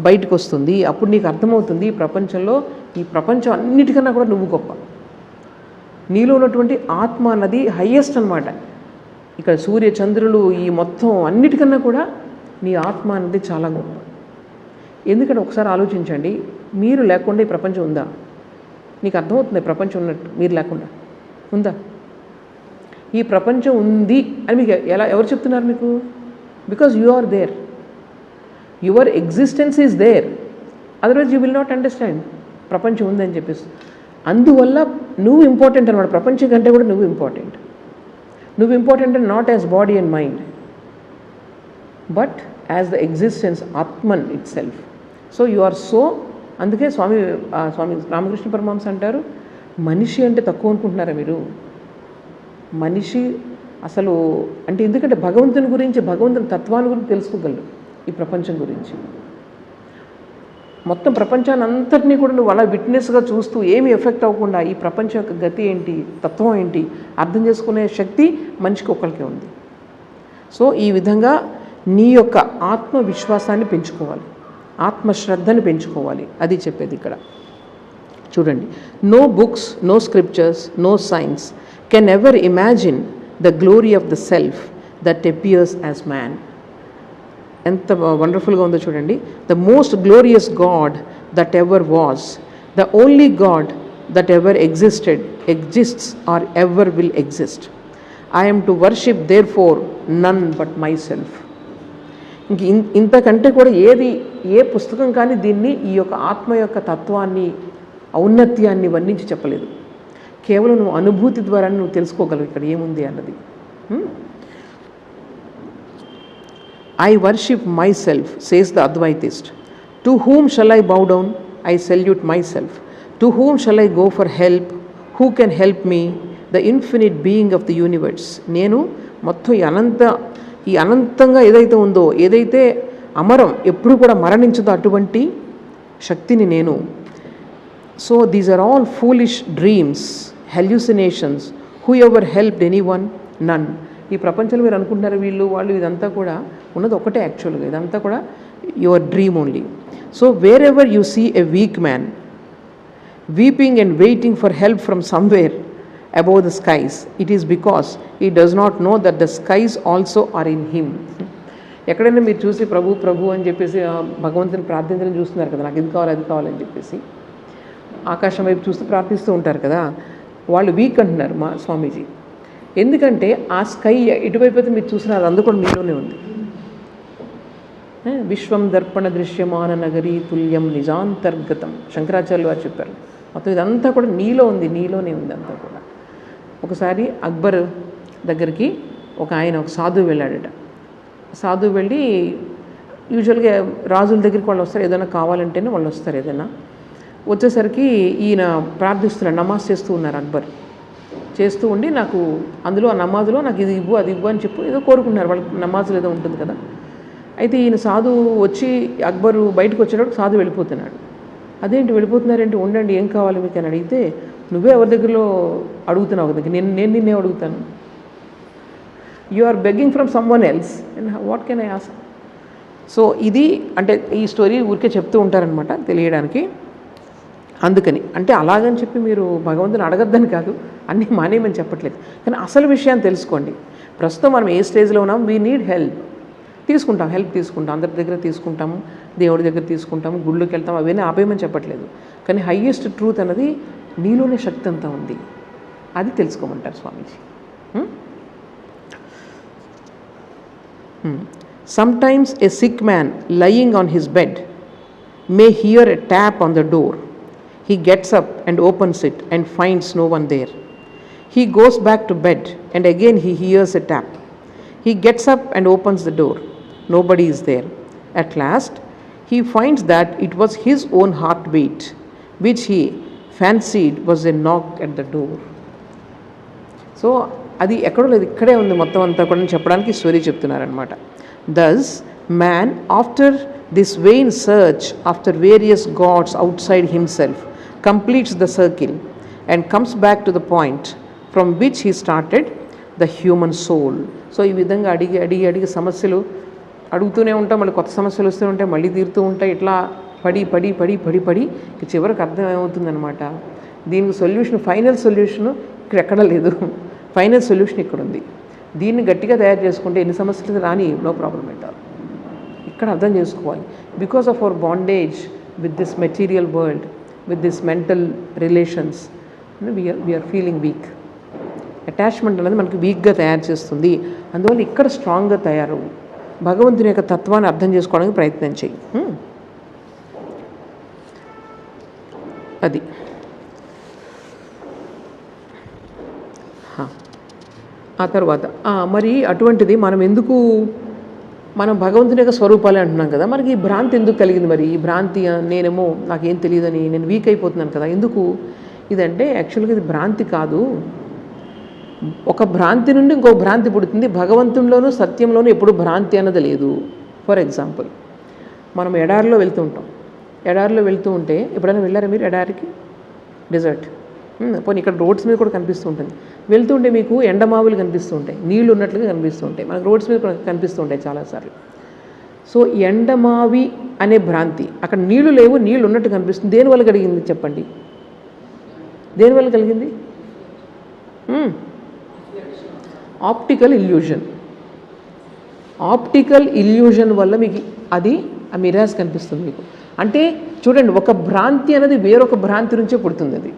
బయటకు వస్తుంది. అప్పుడు నీకు అర్థమవుతుంది ప్రపంచంలో, ఈ ప్రపంచం అన్నిటికన్నా కూడా నువ్వు గొప్ప. నీలో ఉన్నటువంటి ఆత్మ అన్నది హయ్యెస్ట్ అనమాట. ఇక్కడ సూర్య చంద్రులు ఈ మొత్తం అన్నిటికన్నా కూడా నీ ఆత్మ అన్నది చాలా గొప్ప. ఎందుకంటే ఒకసారి ఆలోచించండి, మీరు లేకుండా ఈ ప్రపంచం ఉందా? నీకు అర్థమవుతుంది ప్రపంచం ఉన్నట్టు మీరు లేకుండా ఉందా? ఈ ప్రపంచం ఉంది అని మీకు ఎవరు చెప్తున్నారు మీకు? Because you are there, your existence is there, otherwise you will not understand ప్రపంచం ఉందని చెప్పేసి. అందువల్ల నువ్వు ఇంపార్టెంట్ అనమాట, ప్రపంచం కంటే కూడా నువ్వు ఇంపార్టెంట్. నువ్వు important and not as body and mind, but as the existence Atman itself. So you are so. అందుకే స్వామి రామకృష్ణ పరమహంస అంటారు, మనిషి అంటే తక్కువ అనుకుంటున్నారా మీరు? మనిషి అసలు అంటే ఎందుకంటే భగవంతుని గురించి, భగవంతుని తత్వాన్ని గురించి తెలుసుకోగలరు. ఈ ప్రపంచం గురించి మొత్తం ప్రపంచాన్ని అంతటినీ కూడా నువ్వు అలా విట్నెస్గా చూస్తూ ఏమి ఎఫెక్ట్ అవ్వకుండా ఈ ప్రపంచం యొక్క గతి ఏంటి, తత్వం ఏంటి అర్థం చేసుకునే శక్తి మనిషికి ఒక్కరికే ఉంది. సో ఈ విధంగా నీ యొక్క ఆత్మవిశ్వాసాన్ని పెంచుకోవాలి, ఆత్మశ్రద్ధని పెంచుకోవాలి, అది చెప్పేది ఇక్కడ. చూడండి, no books, no scriptures, no science can ever imagine the glory of the self that appears as man. ఎంత వండర్ఫుల్గా ఉందో చూడండి. The most glorious God that ever was, the only God that ever existed, exists or ever will exist. I am to worship therefore none but myself. ఇంతకంటే కూడా ఏ పుస్తకం కానీ దీన్ని, ఈ యొక్క ఆత్మ యొక్క తత్వాన్ని, ఔన్నత్యాన్ని వర్ణించి చెప్పలేదు. కేవలం నువ్వు అనుభూతి ద్వారా నువ్వు తెలుసుకోగలవు ఇక్కడ ఏముంది అన్నది. I worship myself, says the Advaitist. To whom shall I bow down? I salute myself. To whom shall I go for help? Who can help me? The infinite being of the universe. నేను మొత్తం ఈ అనంతంగా ఏదైతే ఉందో, ఏదైతే అమరం, ఎప్పుడు కూడా మరణించదో అటువంటి శక్తిని నేను. So these are all foolish dreams, hallucinations. Whoever helped anyone? None. ఈ ప్రపంచంలో మీరు అనుకుంటున్నారు వీళ్ళు వాళ్ళు, ఇదంతా కూడా ఉన్నది ఒకటే యాక్చువల్గా, ఇదంతా కూడా your dream only. So wherever you see a weak man weeping and waiting for help from somewhere above the skies, it is because he does not know that the skies also are in him. ఎక్కడైనా మీరు చూసి ప్రభు ప్రభు అని చెప్పేసి భగవంతుని ప్రార్థించడం చూస్తున్నారు కదా, నాకు ఇది కావాలి అది కావాలని చెప్పేసి ఆకాశం వైపు చూస్తూ ప్రార్థిస్తూ ఉంటారు కదా, వాళ్ళు వీక్ అంటున్నారు మా స్వామీజీ. ఎందుకంటే ఆ స్కై ఎటువైపు అయితే మీరు చూసినా అది అందుకు కూడా మీలోనే ఉంది. విశ్వం దర్పణ దృశ్యమాన నగరీ తుల్యం నిజాంతర్గతం శంకరాచార్యులు వారు చెప్పారు. మొత్తం ఇదంతా కూడా నీలోనే ఉంది అంతా కూడా. ఒకసారి అక్బర్ దగ్గరికి ఒక సాధువు వెళ్ళాడట. సాధువు వెళ్ళి యూజువల్గా రాజుల దగ్గరికి వాళ్ళు వస్తారు, ఏదైనా కావాలంటేనే వాళ్ళు వస్తారు. ఏదైనా వచ్చేసరికి ఈయన ప్రార్థిస్తున్నాడు, నమాజ్ చేస్తూ ఉన్నారు. అక్బర్ చేస్తూ ఉండి నాకు అందులో ఆ నమాజులో నాకు ఇది ఇవ్వు అది ఇవ్వు అని చెప్పి ఏదో కోరుకుంటున్నారు, వాళ్ళకి నమాజులు ఏదో ఉంటుంది కదా. అయితే ఈయన సాధువు వచ్చి అక్బరు బయటకు వచ్చేటప్పుడు సాధువు వెళ్ళిపోతున్నాడు. అదేంటి వెళ్ళిపోతున్నారేంటి, ఉండండి ఏం కావాలి మీకు అని అడిగితే, నువ్వే ఎవరి దగ్గరలో అడుగుతున్నావు కదా, నేను నిన్నే అడుగుతాను. You are begging from someone else and what can I ask. So ఇది అంటే ఈ స్టోరీ ఊరికే చెప్తూ ఉంటారనమాట తెలియడానికి. అందుకని అంటే అలాగని చెప్పి మీరు భగవంతుని అడగద్దని కాదు, అన్నీ మానేయమని చెప్పట్లేదు, కానీ అసలు విషయాన్ని తెలుసుకోండి. ప్రస్తుతం మనం ఏ స్టేజ్లో ఉన్నాం, వీ నీడ్ హెల్ప్ హెల్ప్ తీసుకుంటాం, అందరి దగ్గర తీసుకుంటాము, దేవుడి దగ్గర తీసుకుంటాము, గుళ్ళోకి వెళ్తాము, అవన్నీ ఆపేయమని చెప్పట్లేదు. కానీ హయ్యెస్ట్ ట్రూత్ అన్నది నీలోనే శక్తి అంతా ఉంది, అది తెలుసుకోమంటారు స్వామీజీ. Sometimes a sick man lying on his bed may hear a tap on the door. He gets up and opens it and finds no one there. He goes back to bed and again he hears a tap. He gets up and opens the door. Nobody is there. At last, he finds that it was his own heartbeat, which he fancied was a knock at the door. So, అది ఎక్కడో లేదు, ఇక్కడే ఉంది మొత్తం అంతా కూడా చెప్పడానికి స్టోరీ చెప్తున్నారనమాట. Thus, man, after this vain search after various gods outside himself, completes the circle and comes back to the point from which he started, the human soul, so ఈ విధంగా అడిగి అడిగి అడిగి సమస్యలు అడుగుతూనే ఉంటాం, మళ్ళీ కొత్త సమస్యలు వస్తూ ఉంటాయి, మళ్ళీ తీరుతూ ఉంటాయి. ఇట్లా పడి పడి పడి పడి పడి చివరికి అర్థం ఏమవుతుందనమాట, దీనికి సొల్యూషన్, ఫైనల్ సొల్యూషన్ ఇక్కడ ఎక్కడా లేదు. ఫైనల్ సొల్యూషన్ ఇక్కడ ఉంది. దీన్ని గట్టిగా తయారు చేసుకుంటే ఎన్ని సమస్యలు రాని, నో ప్రాబ్లం అంటారు. ఇక్కడ అర్థం చేసుకోవాలి. Because of our bondage with this material world, with this mental relations, we are feeling weak. Attachment అనేది మనకి వీక్గా తయారు చేస్తుంది. అందువల్ల ఇక్కడ స్ట్రాంగ్గా తయారవు. భగవంతుని యొక్క తత్వాన్ని అర్థం చేసుకోవడానికి ప్రయత్నం చేయి. అది ఆ తర్వాత మరి అటువంటిది మనం భగవంతుని యొక్క స్వరూపాలే అంటున్నాం కదా, మనకి ఈ భ్రాంతి ఎందుకు కలిగింది? మరి ఈ భ్రాంతి, నేనేమో నాకేం తెలియదని నేను వీక్ అయిపోతున్నాను కదా, ఎందుకు ఇదంటే యాక్చువల్గా ఇది భ్రాంతి కాదు. ఒక భ్రాంతి నుండి ఇంకో భ్రాంతి పుడుతుంది. భగవంతునిలోనూ సత్యంలోనూ ఎప్పుడు భ్రాంతి అన్నది లేదు. ఫర్ ఎగ్జాంపుల్, మనం ఎడారిలో వెళ్తూ ఉంటాం. ఎడారిలో వెళ్తూ ఉంటే, ఎప్పుడైనా వెళ్ళారా మీరు ఎడారికి? డెజర్ట్. పోనీ ఇక్కడ రోడ్స్ మీద కూడా కనిపిస్తూ ఉంటుంది. వెళ్తూ ఉంటే మీకు ఎండమావులు కనిపిస్తూ ఉంటాయి, నీళ్లు ఉన్నట్లుగా కనిపిస్తూ ఉంటాయి, మనకు రోడ్స్ మీద కూడా కనిపిస్తూ ఉంటాయి చాలాసార్లు. సో ఎండమావి అనే భ్రాంతి, అక్కడ నీళ్లు లేవు, నీళ్ళు ఉన్నట్టు కనిపిస్తుంది. దేనివల్ల కలిగింది చెప్పండి? దేనివల్ల కలిగింది? Optical illusion. ఆప్టికల్ ఇల్యూజన్ వల్ల మీకు అది ఆ మిరాజ్ కనిపిస్తుంది మీకు. అంటే చూడండి, ఒక భ్రాంతి అనేది వేరొక భ్రాంతి నుంచే పుడుతుంది. అది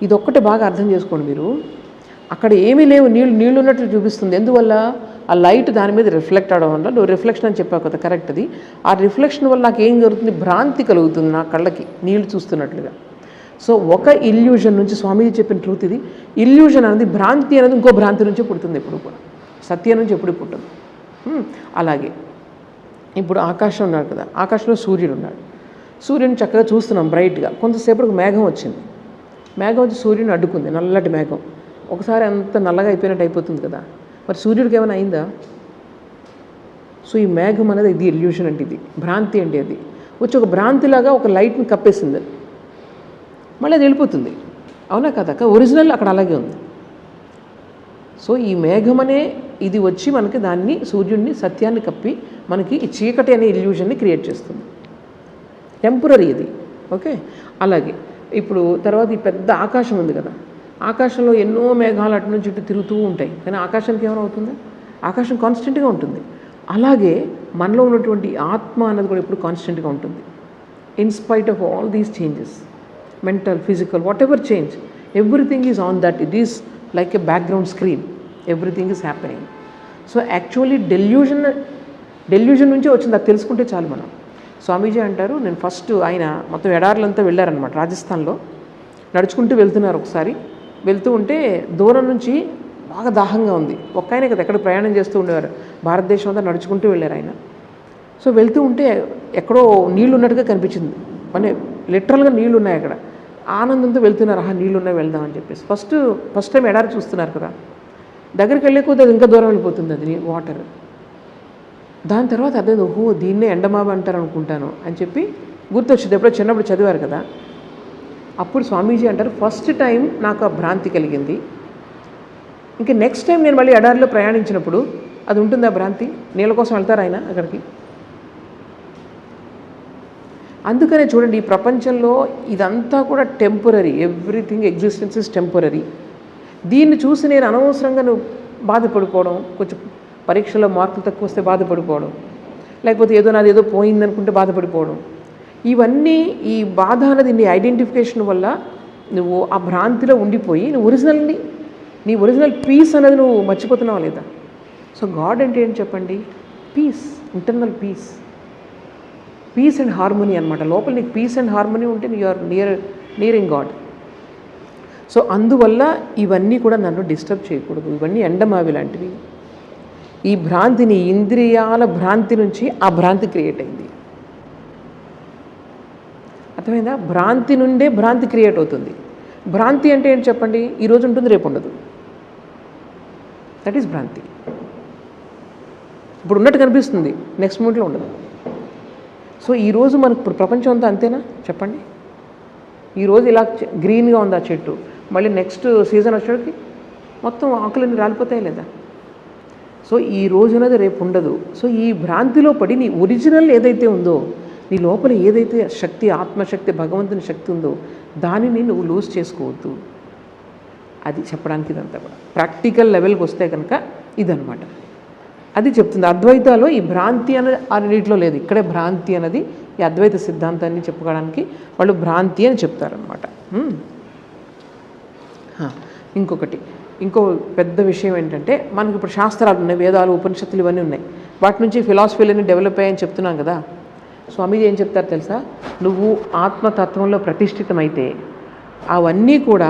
ఇదొక్కటే బాగా అర్థం చేసుకోండి మీరు. అక్కడ ఏమీ లేవు, నీళ్ళు ఉన్నట్లు చూపిస్తుంది. ఎందువల్ల? ఆ లైట్ దాని మీద రిఫ్లెక్ట్ అవడం వల్ల. నువ్వు రిఫ్లెక్షన్ అని చెప్పావు కదా, కరెక్ట్. అది ఆ రిఫ్లెక్షన్ వల్ల నాకు ఏం జరుగుతుంది? భ్రాంతి కలుగుతుంది నా కళ్ళకి, నీళ్లు చూస్తున్నట్లుగా. సో ఒక ఇల్యూజన్ నుంచి, స్వామీజీ చెప్పిన ట్రూత్ ఇది, ఇల్యూజన్ అనేది, భ్రాంతి అనేది ఇంకో భ్రాంతి నుంచే పుడుతుంది ఎప్పుడు కూడా, సత్యం నుంచి ఎప్పుడు పుట్టదు. అలాగే ఇప్పుడు ఆకాశం ఉన్నాడు కదా, ఆకాశంలో సూర్యుడు ఉన్నాడు. సూర్యుని చక్కగా చూస్తున్నాం బ్రైట్గా. కొంతసేపటికి మేఘం వచ్చింది. మేఘం వచ్చి సూర్యుని అడ్డుకుంది, నల్లటి మేఘం. ఒకసారి అంత నల్లగా అయిపోయినట్టు అయిపోతుంది కదా, మరి సూర్యుడికి ఏమైనా అయిందా? సో ఈ మేఘం అనేది ఇది ఇల్యూషన్ అంటే, ఇది భ్రాంతి అంటే. అది వచ్చి ఒక భ్రాంతిలాగా ఒక లైట్ని కప్పేసింది, మళ్ళీ అది వెళ్ళిపోతుంది. అవునా కదా? ఒరిజినల్ అక్కడ అలాగే ఉంది. సో ఈ మేఘం అనే ఇది వచ్చి మనకి దాన్ని, సూర్యుడిని, సత్యాన్ని కప్పి మనకి ఈ చీకటి అనే ఇల్యూషన్ని క్రియేట్ చేస్తుంది. టెంపరరీ ఇది. ఓకే. అలాగే ఇప్పుడు తర్వాత ఈ పెద్ద ఆకాశం ఉంది కదా, ఆకాశంలో ఎన్నో మేఘాలు అటు నుంచి ఇటు తిరుగుతూ ఉంటాయి, కానీ ఆకాశానికి ఏమైనా అవుతుంది? ఆకాశం కాన్స్టెంట్గా ఉంటుంది. అలాగే మనలో ఉన్నటువంటి ఆత్మ అన్నది కూడా ఎప్పుడు కాన్స్టెంట్గా ఉంటుంది. In spite of all these changes, mental, physical, whatever change, everything is on that. It is like a background screen. Everything is happening. So actually delusion నుంచే వచ్చింది, అది తెలుసుకుంటే చాలు మనం. స్వామీజీ అంటారు, నేను ఫస్ట్ ఆయన మొత్తం ఎడారులంతా వెళ్ళారనమాట రాజస్థాన్లో. నడుచుకుంటూ వెళ్తున్నారు. ఒకసారి వెళ్తూ ఉంటే దూరం నుంచి బాగా దాహంగా ఉంది. ఒక్కయనే కదా ఎక్కడ ప్రయాణం చేస్తూ ఉండేవారు, భారతదేశం అంతా నడుచుకుంటూ వెళ్ళారు ఆయన. సో వెళ్తూ ఉంటే ఎక్కడో నీళ్ళు ఉన్నట్టుగా కనిపించింది, అంటే లిటరల్గా నీళ్ళు ఉన్నాయి అక్కడ. ఆనందంతో వెళ్తున్నారు, నీళ్ళు ఉన్నాయి వెళ్దామని చెప్పేసి. ఫస్ట్ టైం ఎడారి చూస్తున్నారు కదా, దగ్గరికి వెళ్ళే కొద్దీ అది ఇంకా దూరం వెళ్ళిపోతుంది అది వాటర్. దాని తర్వాత అదే, ఓహో దీన్నే ఎండమావి అంటారు అనుకుంటాను అని చెప్పి గుర్తొచ్చింది. ఎప్పుడో చిన్నప్పుడు చదివారు కదా, అప్పుడు స్వామీజీ అంటారు, ఫస్ట్ టైం నాకు ఆ భ్రాంతి కలిగింది. ఇంకా నెక్స్ట్ టైం నేను మళ్ళీ ఎడారిలో ప్రయాణించినప్పుడు అది ఉంటుంది ఆ భ్రాంతి. నీళ్ళ కోసం వెళ్తారు ఆయన అక్కడికి. అందుకనే చూడండి, ఈ ప్రపంచంలో ఇదంతా కూడా temporary. Everything existence is temporary. దీన్ని చూసి నేను అనవసరంగా నువ్వు బాధపడిపోవడం, కొంచెం పరీక్షలో మార్కులు తక్కువ వస్తే బాధపడిపోవడం, లేకపోతే నాది ఏదో పోయిందనుకుంటే బాధపడిపోవడం, ఇవన్నీ ఈ బాధ అనేది నీ ఐడెంటిఫికేషన్ వల్ల నువ్వు ఆ భ్రాంతిలో ఉండిపోయి నీ ఒరిజినల్ పీస్ అనేది నువ్వు మర్చిపోతున్నావా లేదా? సో గాడ్ అంటే ఏంటి చెప్పండి? Peace, internal peace, peace and harmony అనమాట. లోపల నీకు పీస్ అండ్ హార్మోనీ ఉంటే you are nearing God. So అందువల్ల ఇవన్నీ కూడా నన్ను డిస్టర్బ్ చేయకూడదు. ఇవన్నీ ఎండమావి లాంటివి. ఈ భ్రాంతిని, ఇంద్రియాల భ్రాంతి నుంచి ఆ భ్రాంతి క్రియేట్ అయింది. అర్థమైందా? భ్రాంతి నుండే భ్రాంతి క్రియేట్ అవుతుంది. భ్రాంతి అంటే ఏంటి చెప్పండి? ఈరోజు ఉంటుంది, రేపు ఉండదు. దట్ ఈస్ భ్రాంతి. ఇప్పుడు ఉన్నట్టు కనిపిస్తుంది, నెక్స్ట్ మూమెంట్లో ఉండదు. సో ఈరోజు మనకు ఇప్పుడు ప్రపంచం అంతా అంతేనా చెప్పండి? ఈరోజు ఇలా గ్రీన్గా ఉంది ఆ చెట్టు, మళ్ళీ నెక్స్ట్ సీజన్ వచ్చేటికి మొత్తం ఆకులన్నీ రాలిపోతాయి లేదా? సో ఈ రోజునది రేపు ఉండదు. సో ఈ భ్రాంతిలో పడి నీ ఒరిజినల్ ఏదైతే ఉందో, నీ లోపల ఏదైతే శక్తి, ఆత్మశక్తి, భగవంతుని శక్తి ఉందో దానిని నువ్వు లూజ్ చేసుకోవద్దు. అది చెప్పడానికి ఇదంతా కూడా ప్రాక్టికల్ లెవెల్కి వస్తే కనుక ఇదనమాట. అది చెప్తుంది. అద్వైతాలో ఈ భ్రాంతి అనేది అన్నింటిలో లేదు. ఇక్కడే భ్రాంతి అనేది ఈ అద్వైత సిద్ధాంతాన్ని చెప్పుకోవడానికి వాళ్ళు భ్రాంతి అని చెప్తారనమాట. ఇంకో పెద్ద విషయం ఏంటంటే, మనకి ఇప్పుడు శాస్త్రాలు ఉన్నాయి, వేదాలు, ఉపనిషత్తులు ఇవన్నీ ఉన్నాయి. వాటి నుంచి ఫిలాసఫీలన్నీ డెవలప్ అయ్యాయని చెప్తున్నాం కదా. స్వామీజీ ఏం చెప్తారు తెలుసా? నువ్వు ఆత్మతత్వంలో ప్రతిష్ఠితమైతే అవన్నీ కూడా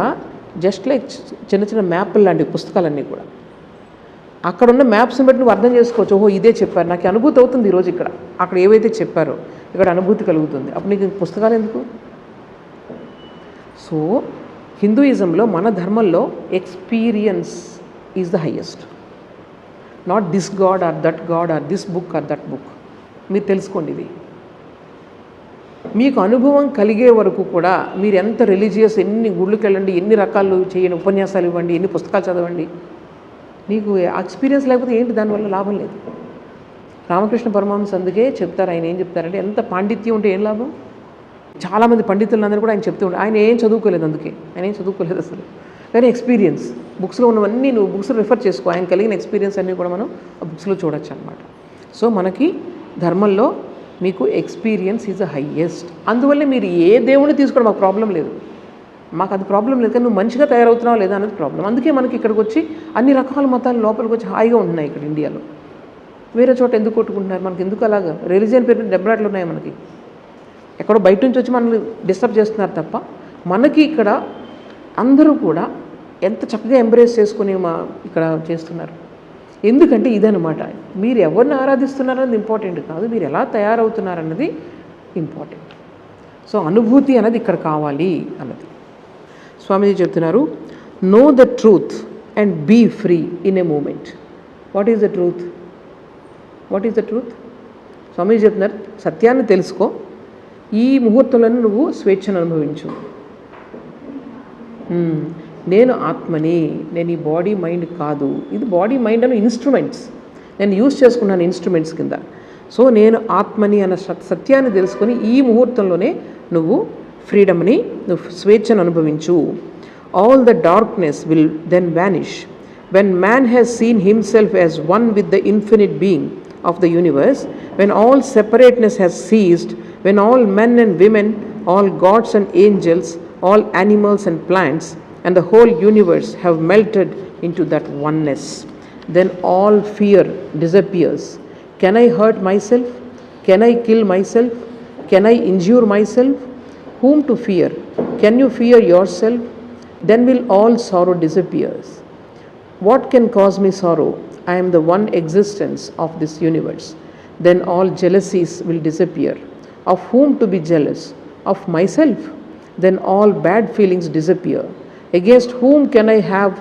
జస్ట్ లైక్ చిన్న చిన్న మ్యాప్లు లాంటి పుస్తకాలన్నీ కూడా అక్కడ ఉన్న మ్యాప్స్ని బట్టి నువ్వు అర్థం చేసుకోవచ్చు. ఓహో ఇదే చెప్పారు, నాకు అనుభూతి అవుతుంది ఈరోజు ఇక్కడ, అక్కడ ఏవైతే చెప్పారో ఇక్కడ అనుభూతి కలుగుతుంది. అప్పుడు నీకు పుస్తకాలు ఎందుకు? సో హిందూయిజంలో, మన ధర్మంలో experience is the highest, not this God or that God or this book or that book. మీరు తెలుసుకోండి, ఇది మీకు అనుభవం కలిగే వరకు కూడా మీరు ఎంత రిలీజియస్, ఎన్ని గుళ్ళకి వెళ్ళండి, ఎన్ని రకాలు చేయండి, ఉపన్యాసాలు ఇవ్వండి, ఎన్ని పుస్తకాలు చదవండి, నీకు ఎక్స్పీరియన్స్ లేకపోతే ఏంటి దానివల్ల లాభం లేదు. రామకృష్ణ పరమహంస అందుకే చెప్తారు, ఆయన ఏం చెప్తారంటే, ఎంత పాండిత్యం ఉంటే ఏం లాభం. చాలామంది పండితులందరూ కూడా ఆయన చెప్తూ ఉంటారు, ఆయన ఏం చదువుకోలేదు, అందుకే ఆయన ఏం చదువుకోలేదు అసలు, కానీ ఎక్స్పీరియన్స్ బుక్స్లో ఉన్నవన్నీ నువ్వు బుక్స్ రిఫర్ చేసుకో, ఆయన కలిగిన ఎక్స్పీరియన్స్ అన్నీ కూడా మనం ఆ బుక్స్లో చూడొచ్చు అనమాట. సో మనకి ధర్మంలో మీకు ఎక్స్పీరియన్స్ ఈజ్ ద హైయెస్ట్. అందువల్లే మీరు ఏ దేవుడిని తీసుకోవడం మాకు ప్రాబ్లం లేదు, మాకు అది ప్రాబ్లం లేదు. కానీ నువ్వు మంచిగా తయారవుతున్నావు లేదా అనేది ప్రాబ్లం. అందుకే మనకి ఇక్కడికి వచ్చి అన్ని రకాల మతాలు లోపలికి వచ్చి హాయిగా ఉంటున్నాయి ఇక్కడ ఇండియాలో. వేరే చోట ఎందుకు కొట్టుకుంటున్నారు? మనకి ఎందుకు అలాగా? రిలీజియన్ పేరు దెబ్బలాట్లు ఉన్నాయి మనకి. ఎక్కడో బయట నుంచి వచ్చి మనల్ని డిస్టర్బ్ చేస్తున్నారు తప్ప, మనకి ఇక్కడ అందరూ కూడా ఎంత చక్కగా ఎంబ్రేస్ చేసుకుని ఇక్కడ చేస్తున్నారు. ఎందుకంటే ఇదనమాట, మీరు ఎవరిని ఆరాధిస్తున్నారన్నది ఇంపార్టెంట్ కాదు, మీరు ఎలా తయారవుతున్నారన్నది ఇంపార్టెంట్. సో అనుభూతి అనేది ఇక్కడ కావాలి అన్నది స్వామీజీ చెప్తున్నారు. Know the truth and be free in a moment. What is the truth? What is the truth? Swamiji చెప్తున్నారు, సత్యాన్ని తెలుసుకో, ఈ ముహూర్తంలో నువ్వు స్వేచ్ఛను అనుభవించు. నేను ఆత్మని, నేను ఈ బాడీ మైండ్ కాదు. ఇది బాడీ మైండ్ అనే ఇన్స్ట్రుమెంట్స్, నేను యూజ్ చేసుకున్నాను ఇన్స్ట్రుమెంట్స్ కింద. సో నేను ఆత్మని అన్న సత్యాన్ని తెలుసుకొని ఈ ముహూర్తంలోనే నువ్వు ఫ్రీడమ్ని, నువ్వు స్వేచ్ఛను అనుభవించు. All the darkness will then vanish when man has seen himself as one with the infinite being of the universe, when all separateness has ceased, when all men and women, all gods and angels, all animals and plants, and the whole universe have melted into that oneness, then all fear disappears. Can I hurt myself? Can I kill myself? Can I injure myself? Whom to fear? Can you fear yourself? Then will all sorrow disappear. What can cause me sorrow? I am the one existence of this universe. Then all jealousies will disappear. Of whom to be jealous? Of myself. Then all bad feelings disappear. Against whom can I have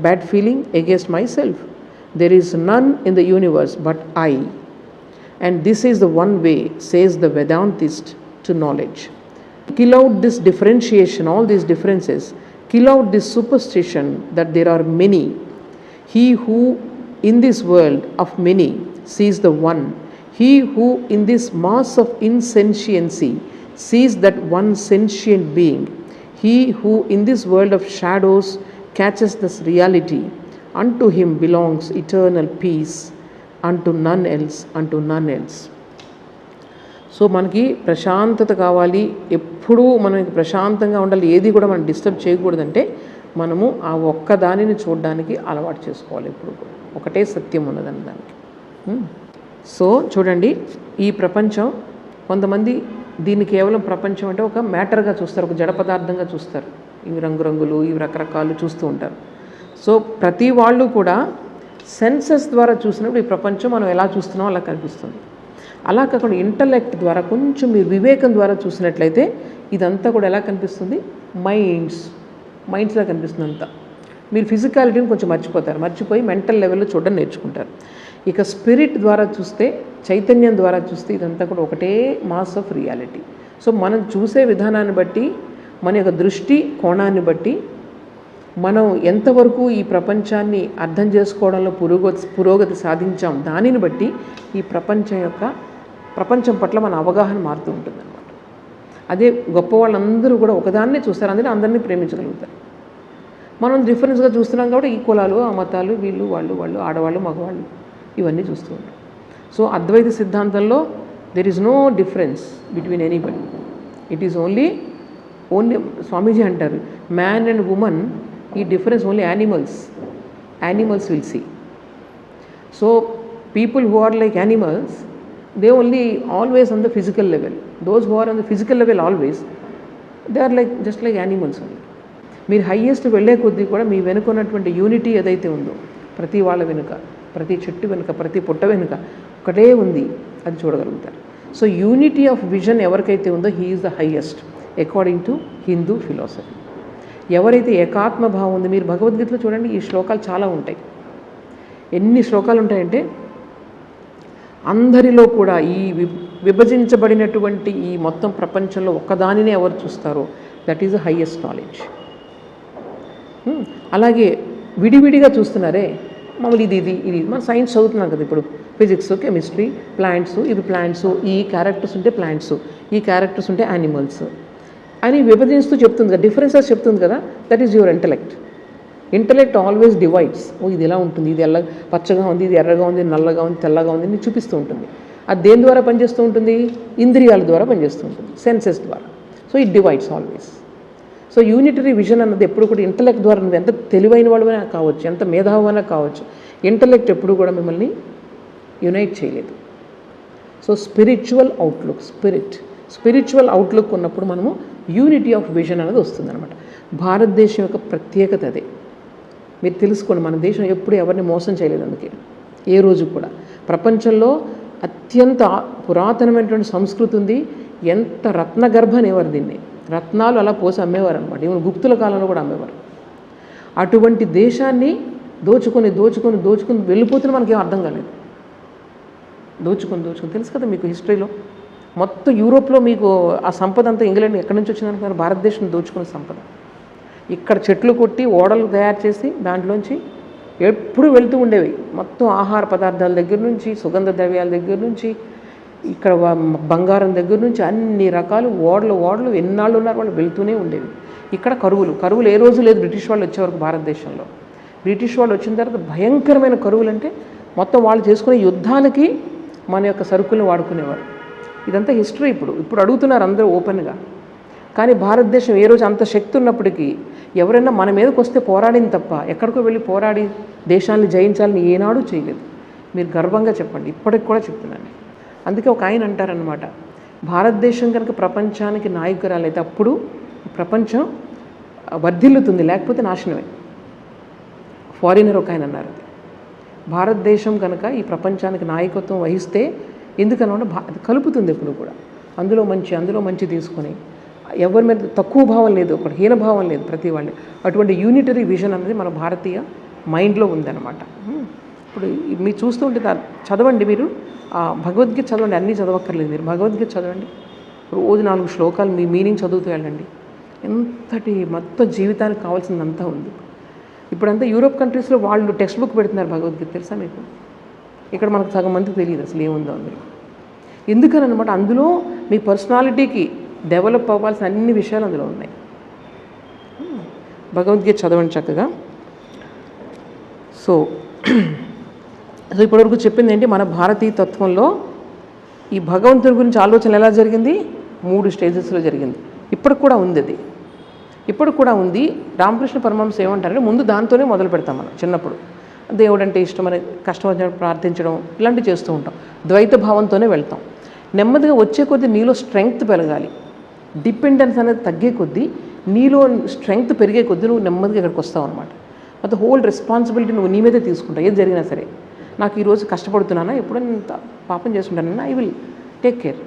bad feeling? Against myself. There is none in the universe but I. And this is the one way, says the Vedantist, to knowledge. Kill out this differentiation, all these differences. Kill out this superstition that there are many. He who in this world of many sees the one, he who in this mass of insentiency sees that one sentient being, he who in this world of shadows catches this reality, unto him belongs eternal peace, unto none else, unto none else. So మనకి ప్రశాంతత కావాలి, ఎప్పుడూ మనకి ప్రశాంతంగా ఉండాలి, ఏది కూడా మనం డిస్టర్బ్ చేయకూడదంటే మనము ఆ ఒక్క దానిని చూడడానికి అలవాటు చేసుకోవాలి. ఎప్పుడు కూడా ఒకటే సత్యం ఉన్నదని దానికి. సో చూడండి, ఈ ప్రపంచం, కొంతమంది దీన్ని కేవలం ప్రపంచం అంటే ఒక మ్యాటర్గా చూస్తారు, ఒక జడ పదార్థంగా చూస్తారు, ఇవి రంగురంగులు, ఇవి రకరకాలు చూస్తూ ఉంటారు. సో ప్రతి వాళ్ళు కూడా సెన్సెస్ ద్వారా చూసినప్పుడు ఈ ప్రపంచం మనం ఎలా చూస్తున్నామో అలా కనిపిస్తుంది. అలా కాకుండా ఇంటలెక్ట్ ద్వారా, కొంచెం మీరు వివేకం ద్వారా చూసినట్లయితే ఇదంతా కూడా ఎలా కనిపిస్తుంది? మైండ్స్లా కనిపిస్తుంది అంతా. మీరు ఫిజికాలిటీని కొంచెం మర్చిపోయి మెంటల్ లెవెల్లో చూడడం నేర్చుకుంటారు. ఇక స్పిరిట్ ద్వారా చూస్తే, చైతన్యం ద్వారా చూస్తే ఇదంతా కూడా ఒకటే మాస్ ఆఫ్ రియాలిటీ. సో మనం చూసే విధానాన్ని బట్టి, మన యొక్క దృష్టి కోణాన్ని బట్టి మనం ఎంతవరకు ఈ ప్రపంచాన్ని అర్థం చేసుకోవడంలో పురోగతి సాధించాం, దానిని బట్టి ఈ ప్రపంచం పట్ల మన అవగాహన మారుతూ ఉంటుందన్నమాట. అదే గొప్ప వాళ్ళందరూ కూడా ఒకదాన్నే చూస్తారు, అందుకే అందరినీ ప్రేమించగలుగుతారు. మనం డిఫరెన్స్గా చూస్తున్నాం కాబట్టి ఈ కులాలు, ఆ మతాలు, వీళ్ళు వాళ్ళు ఆడవాళ్ళు మగవాళ్ళు ఇవన్నీ చూస్తూ ఉంటాం. సో అద్వైత సిద్ధాంతంలో there is no difference between anybody. It is only Swamiji అంటారు, మ్యాన్ అండ్ ఉమెన్ ఈ difference only animals will see. So people who are like animals, they only always on the physical level. Those who are on the physical level always, they are like just like animals only. మీరు హైయెస్ట్ వెళ్ళే కొద్దీ కూడా మీ వెనుక ఉన్నటువంటి యూనిటీ ఏదైతే ఉందో, ప్రతి వాళ్ళ వెనుక, ప్రతి చెట్టు వెనుక, ప్రతి పుట్ట వెనుక ఒకటే ఉంది, అది చూడగలుగుతారు. సో యూనిటీ ఆఫ్ విజన్ ఎవరికైతే ఉందో he is the highest according to Hindu philosophy. ఎవరైతే ఏకాత్మ భావం ఉంది, మీరు భగవద్గీతలో చూడండి ఈ శ్లోకాలు చాలా ఉంటాయి. ఎన్ని శ్లోకాలు ఉంటాయంటే అందరిలో కూడా ఈ విభజించబడినటువంటి ఈ మొత్తం ప్రపంచంలో ఒక్కదానినే ఎవరు చూస్తారో that is the highest knowledge. అలాగే విడివిడిగా చూస్తున్నారే, మామూలు ఇది మన సైన్స్ చదువుతున్నాం కదా, ఇప్పుడు ఫిజిక్స్, కెమిస్ట్రీ, ప్లాంట్స్, ఇవి ప్లాంట్స్, ఈ క్యారెక్టర్స్ ఉంటే ప్లాంట్స్, ఈ క్యారెక్టర్స్ ఉంటే యానిమల్స్ అని విభజిస్తూ చెప్తుంది కదా, డిఫరెన్సెస్ చెప్తుంది కదా, that is your intellect always divides. ఇది ఎలా ఉంటుంది, ఇది పచ్చగా ఉంది, ఇది ఎర్రగా ఉంది, నల్లగా ఉంది, తెల్లగా ఉంది అని చూపిస్తూ ఉంటుంది. అది దేని ద్వారా పనిచేస్తూ ఉంటుంది? ఇంద్రియాల ద్వారా పనిచేస్తూ ఉంటుంది, సెన్సెస్ ద్వారా. So it divides always. So unitary vision అన్నది ఎప్పుడు కూడా ఇంటలెక్ట్ ద్వారా, నువ్వు ఎంత తెలివైన వాడువైనా కావచ్చు, ఎంత మేధావైనా కావచ్చు, ఇంటలెక్ట్ ఎప్పుడు కూడా మిమ్మల్ని యునైట్ చేయలేదు. సో స్పిరిచువల్ అవుట్లుక్ ఉన్నప్పుడు మనము యూనిటీ ఆఫ్ విజన్ అనేది వస్తుందన్నమాట. భారతదేశం యొక్క ప్రత్యేకత అదే. మీరు తెలుసుకోండి, మన దేశం ఎప్పుడు ఎవరిని మోసం చేయలేదు. అందుకే ఏ రోజు కూడా ప్రపంచంలో అత్యంత పురాతనమైనటువంటి సంస్కృతి ఉంది. ఎంత రత్నగర్భ అనేవారు దీన్ని, రత్నాలు అలా పోసి అమ్మేవారు అనమాట. ఈవెన్ గుప్తుల కాలంలో కూడా అమ్మేవారు. అటువంటి దేశాన్ని దోచుకొని వెళ్ళిపోతున్న మనకేం అర్థం కాలేదు. దోచుకొని తెలుసు కదా మీకు హిస్టరీలో, మొత్తం యూరోప్లో మీకు ఆ సంపద అంతా ఇంగ్లాండ్ ఎక్కడి నుంచి వచ్చిందనుకున్నారు? భారతదేశం దోచుకున్న సంపద. ఇక్కడ చెట్లు కొట్టి ఓడలు తయారు చేసి దాంట్లోంచి ఎప్పుడు వెళ్తూ ఉండేవి. మొత్తం ఆహార పదార్థాల దగ్గర నుంచి, సుగంధ ద్రవ్యాల దగ్గర నుంచి, ఇక్కడ బంగారం దగ్గర నుంచి అన్ని రకాలు ఓడలు ఎన్నాళ్ళు ఉన్నారు వాళ్ళు వెళ్తూనే ఉండేవి. ఇక్కడ కరువులు ఏ రోజు లేదు బ్రిటిష్ వాళ్ళు వచ్చేవరకు భారతదేశంలో. బ్రిటిష్ వాళ్ళు వచ్చిన తర్వాత భయంకరమైన కరువులు, అంటే మొత్తం వాళ్ళు చేసుకునే యుద్ధాలకి మన యొక్క సరుకులను వాడుకునేవారు. ఇదంతా హిస్టరీ. ఇప్పుడు అడుగుతున్నారు అందరూ ఓపెన్గా. కానీ భారతదేశం ఏ రోజు అంత శక్తి ఉన్నప్పటికీ ఎవరైనా మన మీదకి వస్తే పోరాడింది తప్ప, ఎక్కడికో వెళ్ళి పోరాడి దేశాన్ని జయించాలని ఏనాడు చేయలేదు. మీరు గర్వంగా చెప్పండి, ఇప్పటికి కూడా చెప్తున్నాను. అందుకే ఒక ఆయన అంటారనమాట, భారతదేశం కనుక ప్రపంచానికి నాయకురాలైతే అప్పుడు ప్రపంచం వర్ధిల్లుతుంది, లేకపోతే నాశనమే. ఫారినర్ ఒక ఆయన అన్నారు, భారతదేశం కనుక ఈ ప్రపంచానికి నాయకత్వం వహిస్తే, ఎందుకన్నా అది కలుపుతుంది ఎప్పుడు కూడా, అందులో మంచి తీసుకొని ఎవరి మీద తక్కువ భావం లేదు, ఒకటి హీనభావం లేదు ప్రతి వాళ్ళని. అటువంటి యూనిటరీ విజన్ అనేది మన భారతీయ మైండ్లో ఉందన్నమాట. ఇప్పుడు మీరు చూస్తూ ఉంటే చదవండి, మీరు భగవద్గీత చదవండి, అన్నీ చదవక్కర్లేదు. మీరు భగవద్గీత చదవండి, రోజు 4 శ్లోకాలు మీ మీనింగ్ చదువుతూ వెళ్ళండి. ఎంతటి మొత్తం జీవితానికి కావాల్సిందంతా ఉంది. ఇప్పుడంతా యూరోప్ కంట్రీస్లో వాళ్ళు టెక్స్ట్ బుక్ పెడుతున్నారు భగవద్గీత, తెలుసా మీకు? ఇక్కడ మనకు సగం మందికి తెలియదు అసలు ఏముందో అందులో. ఎందుకని అనమాట, అందులో మీ పర్సనాలిటీకి డెవలప్ అవ్వాల్సిన అన్ని విషయాలు అందులో ఉన్నాయి. భగవద్గీత చదవండి చక్కగా. సో ఇప్పటివరకు చెప్పింది ఏంటి, మన భారతీయ తత్వంలో ఈ భగవంతుడి గురించి ఆలోచన ఎలా జరిగింది? 3 స్టేజెస్లో జరిగింది. ఇప్పటికి కూడా ఉంది అది, ఇప్పటికి కూడా ఉంది. రామకృష్ణ పరమహంస ఏమంటారంటే, ముందు దాంతోనే మొదలు పెడతాం మనం చిన్నప్పుడు. దేవుడు అంటే ఇష్టమని కష్టం వచ్చినప్పుడు ప్రార్థించడం ఇలాంటివి చేస్తూ ఉంటాం. ద్వైత భావంతోనే వెళ్తాం. నెమ్మదిగా వచ్చే కొద్దీ నీలో స్ట్రెంగ్త్ పెరగాలి. డిపెండెన్స్ అనేది తగ్గే కొద్దీ, నీలో స్ట్రెంగ్త్ పెరిగే కొద్దీ నువ్వు నెమ్మదిగా ఇక్కడికి వస్తావు అనమాట. మొత్తం హోల్ రెస్పాన్సిబిలిటీ నువ్వు నీ మీదే తీసుకుంటావు. ఏది జరిగినా సరే, నాకు ఈరోజు కష్టపడుతున్నానా, ఎప్పుడో నేను పాపం చేస్తుంటానన్నా, ఐ విల్ టేక్ కేర్.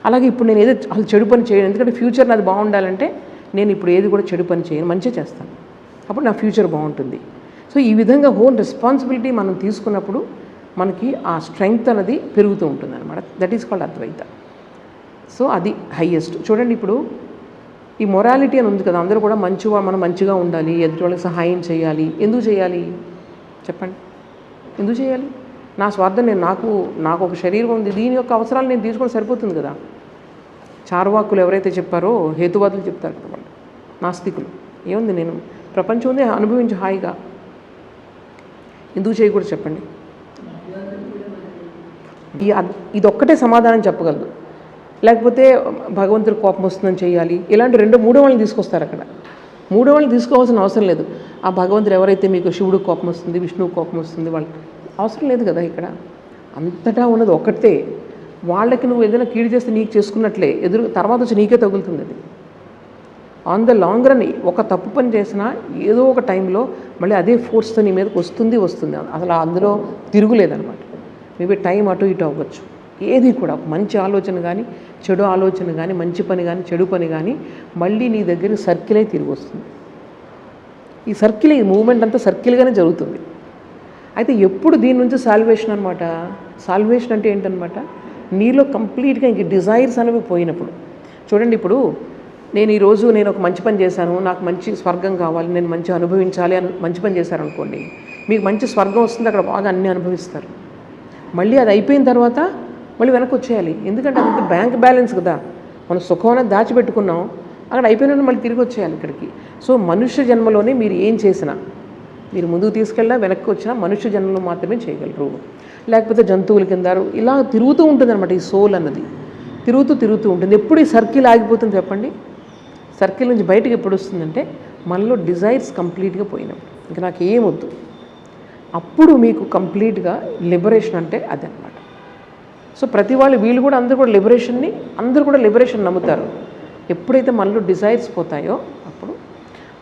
అలాగే ఇప్పుడు నేను ఏదో అసలు చెడు పని చేయను, ఎందుకంటే ఫ్యూచర్ నాది బాగుండాలంటే నేను ఇప్పుడు ఏది కూడా చెడు పని చేయను, మంచిగా చేస్తాను, అప్పుడు నా ఫ్యూచర్ బాగుంటుంది. సో ఈ విధంగా హోల్ రెస్పాన్సిబిలిటీ మనం తీసుకున్నప్పుడు మనకి ఆ స్ట్రెంగ్త్ అనేది పెరుగుతూ ఉంటుంది అనమాట. That is called Advaita. So అది హైయెస్ట్. చూడండి, ఇప్పుడు ఈ మొరాలిటీ అని ఉంది కదా, అందరూ కూడా మనం మంచిగా ఉండాలి, ఎదుటి వాళ్ళకి సహాయం చేయాలి. ఎందుకు చేయాలి చెప్పండి? ఎందుకు చేయాలి? నా స్వార్థం నాకు ఒక శరీరం ఉంది, దీని యొక్క అవసరాలు నేను తీసుకోవడం సరిపోతుంది కదా. చార్వాకులు ఎవరైతే చెప్పారో హేతువాదులు చెప్తారు కదా వాళ్ళు, నాస్తికులు. ఏముంది, నేను ప్రపంచం ఉంది అనుభవించి హాయిగా, ఎందుకు చేయకూడదు చెప్పండి? ఇదొక్కటే సమాధానం చెప్పగలదు. లేకపోతే భగవంతుడి కోపం వస్తుందని చేయాలి, ఇలాంటి మూడో వాళ్ళని తీసుకొస్తారు అక్కడ. మూడో వాళ్ళని తీసుకోవాల్సిన అవసరం లేదు. ఆ భగవంతుడు ఎవరైతే మీకు శివుడికి కోపం వస్తుంది, విష్ణువుకి కోపం వస్తుంది, వాళ్ళకి అవసరం లేదు కదా. ఇక్కడ అంతటా ఉన్నది ఒక్కటే. వాళ్ళకి నువ్వు ఏదైనా కీడు చేస్తే నీకు చేసుకున్నట్లే, తర్వాత వచ్చి నీకే తగులుతుంది. అది ఆన్ ద లాంగ్ రన్ ఒక తప్పు పని చేసినా ఏదో ఒక టైంలో మళ్ళీ అదే ఫోర్స్తో నీ మీదకి వస్తుంది. అసలు అందులో తిరుగులేదనమాట. మేబీ టైం అటు ఇటు అవ్వచ్చు. ఏది కూడా మంచి ఆలోచన కానీ, చెడు ఆలోచన కానీ, మంచి పని కానీ, చెడు పని కానీ మళ్ళీ నీ దగ్గర సర్కిలే తిరిగి వస్తుంది. ఈ సర్కిల్, ఈ మూమెంట్ అంతా సర్కిల్గానే జరుగుతుంది. అయితే ఎప్పుడు దీని నుంచి సాల్వేషన్ అనమాట. సాల్వేషన్ అంటే ఏంటనమాట? నీలో కంప్లీట్గా ఇంక డిజైర్స్ అనేవి పోయినప్పుడు. చూడండి, ఇప్పుడు ఈరోజు నేను ఒక మంచి పని చేశాను, నాకు మంచి స్వర్గం కావాలి, నేను మంచి అనుభవించాలి అని మంచి పని చేశారనుకోండి, మీకు మంచి స్వర్గం వస్తుంది, అక్కడ బాగా అన్నీ అనుభవిస్తారు. మళ్ళీ అది అయిపోయిన తర్వాత మళ్ళీ వెనక్కి వచ్చేయాలి. ఎందుకంటే అదంతా బ్యాంక్ బ్యాలెన్స్ కదా. మనం సుఖం అనేది దాచిపెట్టుకున్నాం, అక్కడ అయిపోయిన మళ్ళీ తిరిగి వచ్చేయాలి ఇక్కడికి. సో మనుష్య జన్మలోనే మీరు ఏం చేసినా, మీరు ముందుకు తీసుకెళ్ళినా వెనక్కి వచ్చినా మనుష్య జన్మలో మాత్రమే చేయగలరు. లేకపోతే జంతువుల కింద ఇలా తిరుగుతూ ఉంటుంది అనమాట. ఈ సోల్ అన్నది తిరుగుతూ ఉంటుంది. ఎప్పుడు ఈ సర్కిల్ ఆగిపోతుంది చెప్పండి? సర్కిల్ నుంచి బయటకు ఎప్పుడు వస్తుందంటే మనలో డిజైర్స్ కంప్లీట్గా పోయినప్పుడు, ఇంకా నాకు ఏమొద్దు, అప్పుడు మీకు కంప్లీట్గా లిబరేషన్ అంటే అదనమాట. సో ప్రతి వీళ్ళు కూడా అందరూ కూడా లిబరేషన్ నమ్ముతారు. ఎప్పుడైతే మనలో డిజైర్స్ పోతాయో అప్పుడు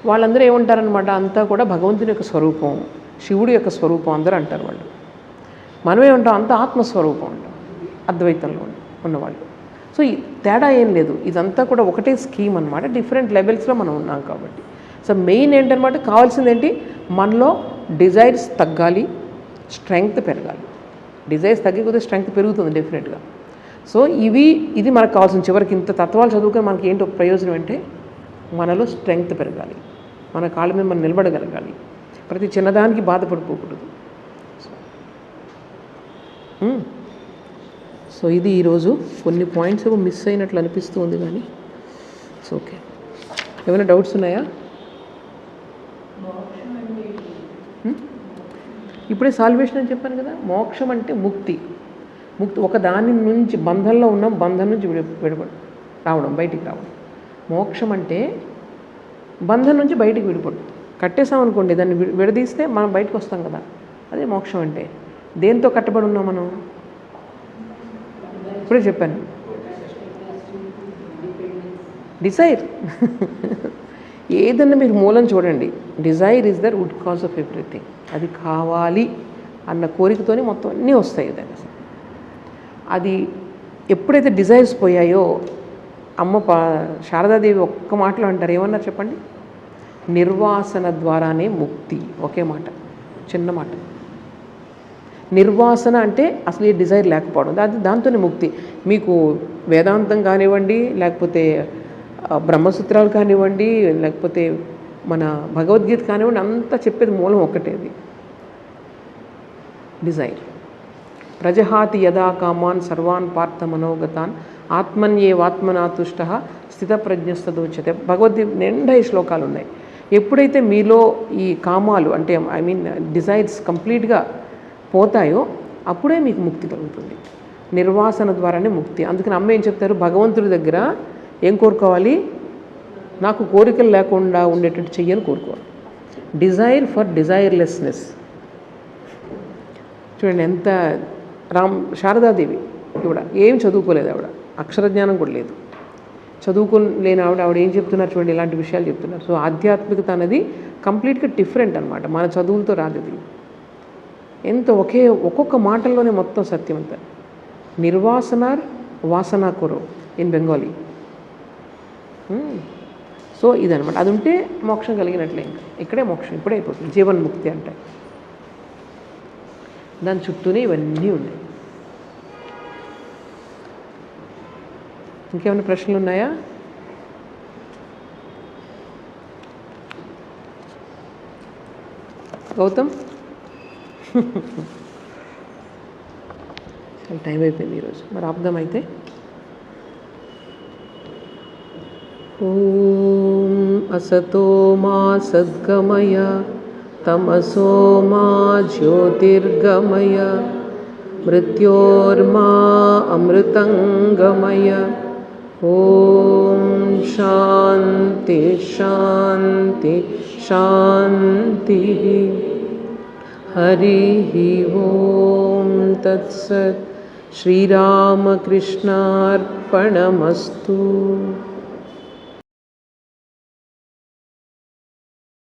వాళ్ళందరూ ఏమంటారనమాట, అంతా కూడా భగవంతుని యొక్క స్వరూపం, శివుడి యొక్క స్వరూపం అందరూ అంటారు వాళ్ళు. మనమేమంటాం, అంతా ఆత్మస్వరూపం అంటాం అద్వైతంలో ఉన్నవాళ్ళు. సో ఈ తేడా ఏం లేదు, ఇదంతా కూడా ఒకటే స్కీమ్ అనమాట. డిఫరెంట్ లెవెల్స్లో మనం ఉన్నాం కాబట్టి. సో మెయిన్ ఏంటనమాట, కావాల్సింది ఏంటి, మనలో డిజైర్స్ తగ్గాలి, స్ట్రెంగ్త్ పెరగాలి. డిజైర్స్ తగ్గిపోతే స్ట్రెంగ్త్ పెరుగుతుంది డెఫినెట్గా. సో ఇది మనకు కావాల్సిన. చివరికి ఇంత తత్వాలు చదువుకొని మనకి ఏంటో ప్రయోజనం అంటే మనలో స్ట్రెంగ్త్ పెరగాలి, మన కాళ్ళ మీద మనం నిలబడగలగాలి, ప్రతి చిన్నదానికి బాధపడిపోకూడదు. సో ఇది ఈరోజు కొన్ని పాయింట్స్ ఏమో మిస్ అయినట్లు అనిపిస్తూ ఉంది, కానీ ఇట్స్ ఓకే. ఏమైనా డౌట్స్ ఉన్నాయా? ఇప్పుడే సాల్వేషన్ అని చెప్పాను కదా. మోక్షం అంటే ముక్తి. ఒక దాని నుంచి బంధంలో ఉన్నాం, బంధం నుంచి రావడం, బయటికి రావడం. మోక్షం అంటే బంధం నుంచి బయటికి విడిపడు. కట్టేసామనుకోండి, దాన్ని విడదీస్తే మనం బయటకు వస్తాం కదా, అదే మోక్షం అంటే. దేంతో కట్టబడి ఉన్నాం మనం? ఇప్పుడే చెప్పాను, డిజైర్. ఏదన్నా మీరు మూలం చూడండి, Dzire is the root cause of everything. అది కావాలి అన్న కోరికతోనే మొత్తం అన్నీ వస్తాయి. దాన్ని అది ఎప్పుడైతే డిజైర్స్ పోయాయో, శారదాదేవి ఒక్క మాటలో అంటారు, ఏమన్నారు చెప్పండి? నిర్వాసన ద్వారానే ముక్తి. ఒకే మాట, చిన్న మాట. నిర్వాసన అంటే అసలు ఏ డిజైర్ లేకపోవడం, దాంతోనే ముక్తి. మీకు వేదాంతం కానివ్వండి, లేకపోతే బ్రహ్మసూత్రాలు కానివ్వండి, లేకపోతే మన భగవద్గీత కానివ్వండి, అంతా చెప్పేది మూలం ఒక్కటే, అది డిజైర్. ప్రజహాతి యదా కామాన్ సర్వాన్ పార్థ మనోగతాన్ ఆత్మన్యేవాత్మనాతుష్ట స్థితప్రజ్ఞస్తదోచ్యతే. భగవద్గీత నిండా ఈ శ్లోకాలు ఉన్నాయి. ఎప్పుడైతే మీలో ఈ కామాలు అంటే డిజైర్స్ కంప్లీట్గా పోతాయో అప్పుడే మీకు ముక్తి కలుగుతుంది. నిర్వాసన ద్వారానే ముక్తి. అందుకని అమ్మ ఏం చెప్తారు, భగవంతుడి దగ్గర ఏం కోరుకోవాలి? నాకు కోరికలు లేకుండా ఉండేటట్టు చెయ్యని కోరుకోవాలి. Desire for desirelessness. చూడండి ఎంత శారదాదేవి కూడా ఏం చదువుకోలేదు, ఆవిడ అక్షరజ్ఞానం కూడా లేదు. చదువుకోలేని ఆవిడ ఏం చెప్తున్నారు చూడండి, ఇలాంటి విషయాలు చెప్తున్నారు. సో ఆధ్యాత్మికత అనేది కంప్లీట్గా డిఫరెంట్ అనమాట, మన చదువులతో రాదు. ఎంత ఒక్కొక్క మాటల్లోనే మొత్తం సత్యం అంతా. నిర్వాసనార్ వాసనా కొరో ఇన్ బెంగాలీ. సో ఇదనమాట. అది ఉంటే మోక్షం కలిగినట్లే. ఇంకా ఇక్కడే మోక్షం ఇప్పుడే అయిపోతుంది. జీవన్ముక్తి అంటే దాని చుట్టూనే ఇవన్నీ ఉన్నాయి. ఇంకేమైనా ప్రశ్నలు ఉన్నాయా? గౌతమ్ చాలా టైం అయిపోయింది ఈరోజు, మరి ఆపుదాం అయితే. ఓం అసతో మా సద్గమయ తమసో మా జ్యోతిర్గమయ మృత్యోర్మా అమృతంగమయ. ఓం శాంతి శాంతి శాంతి. హరి ఓం తత్సత్. శ్రీరామకృష్ణార్పణమస్తు.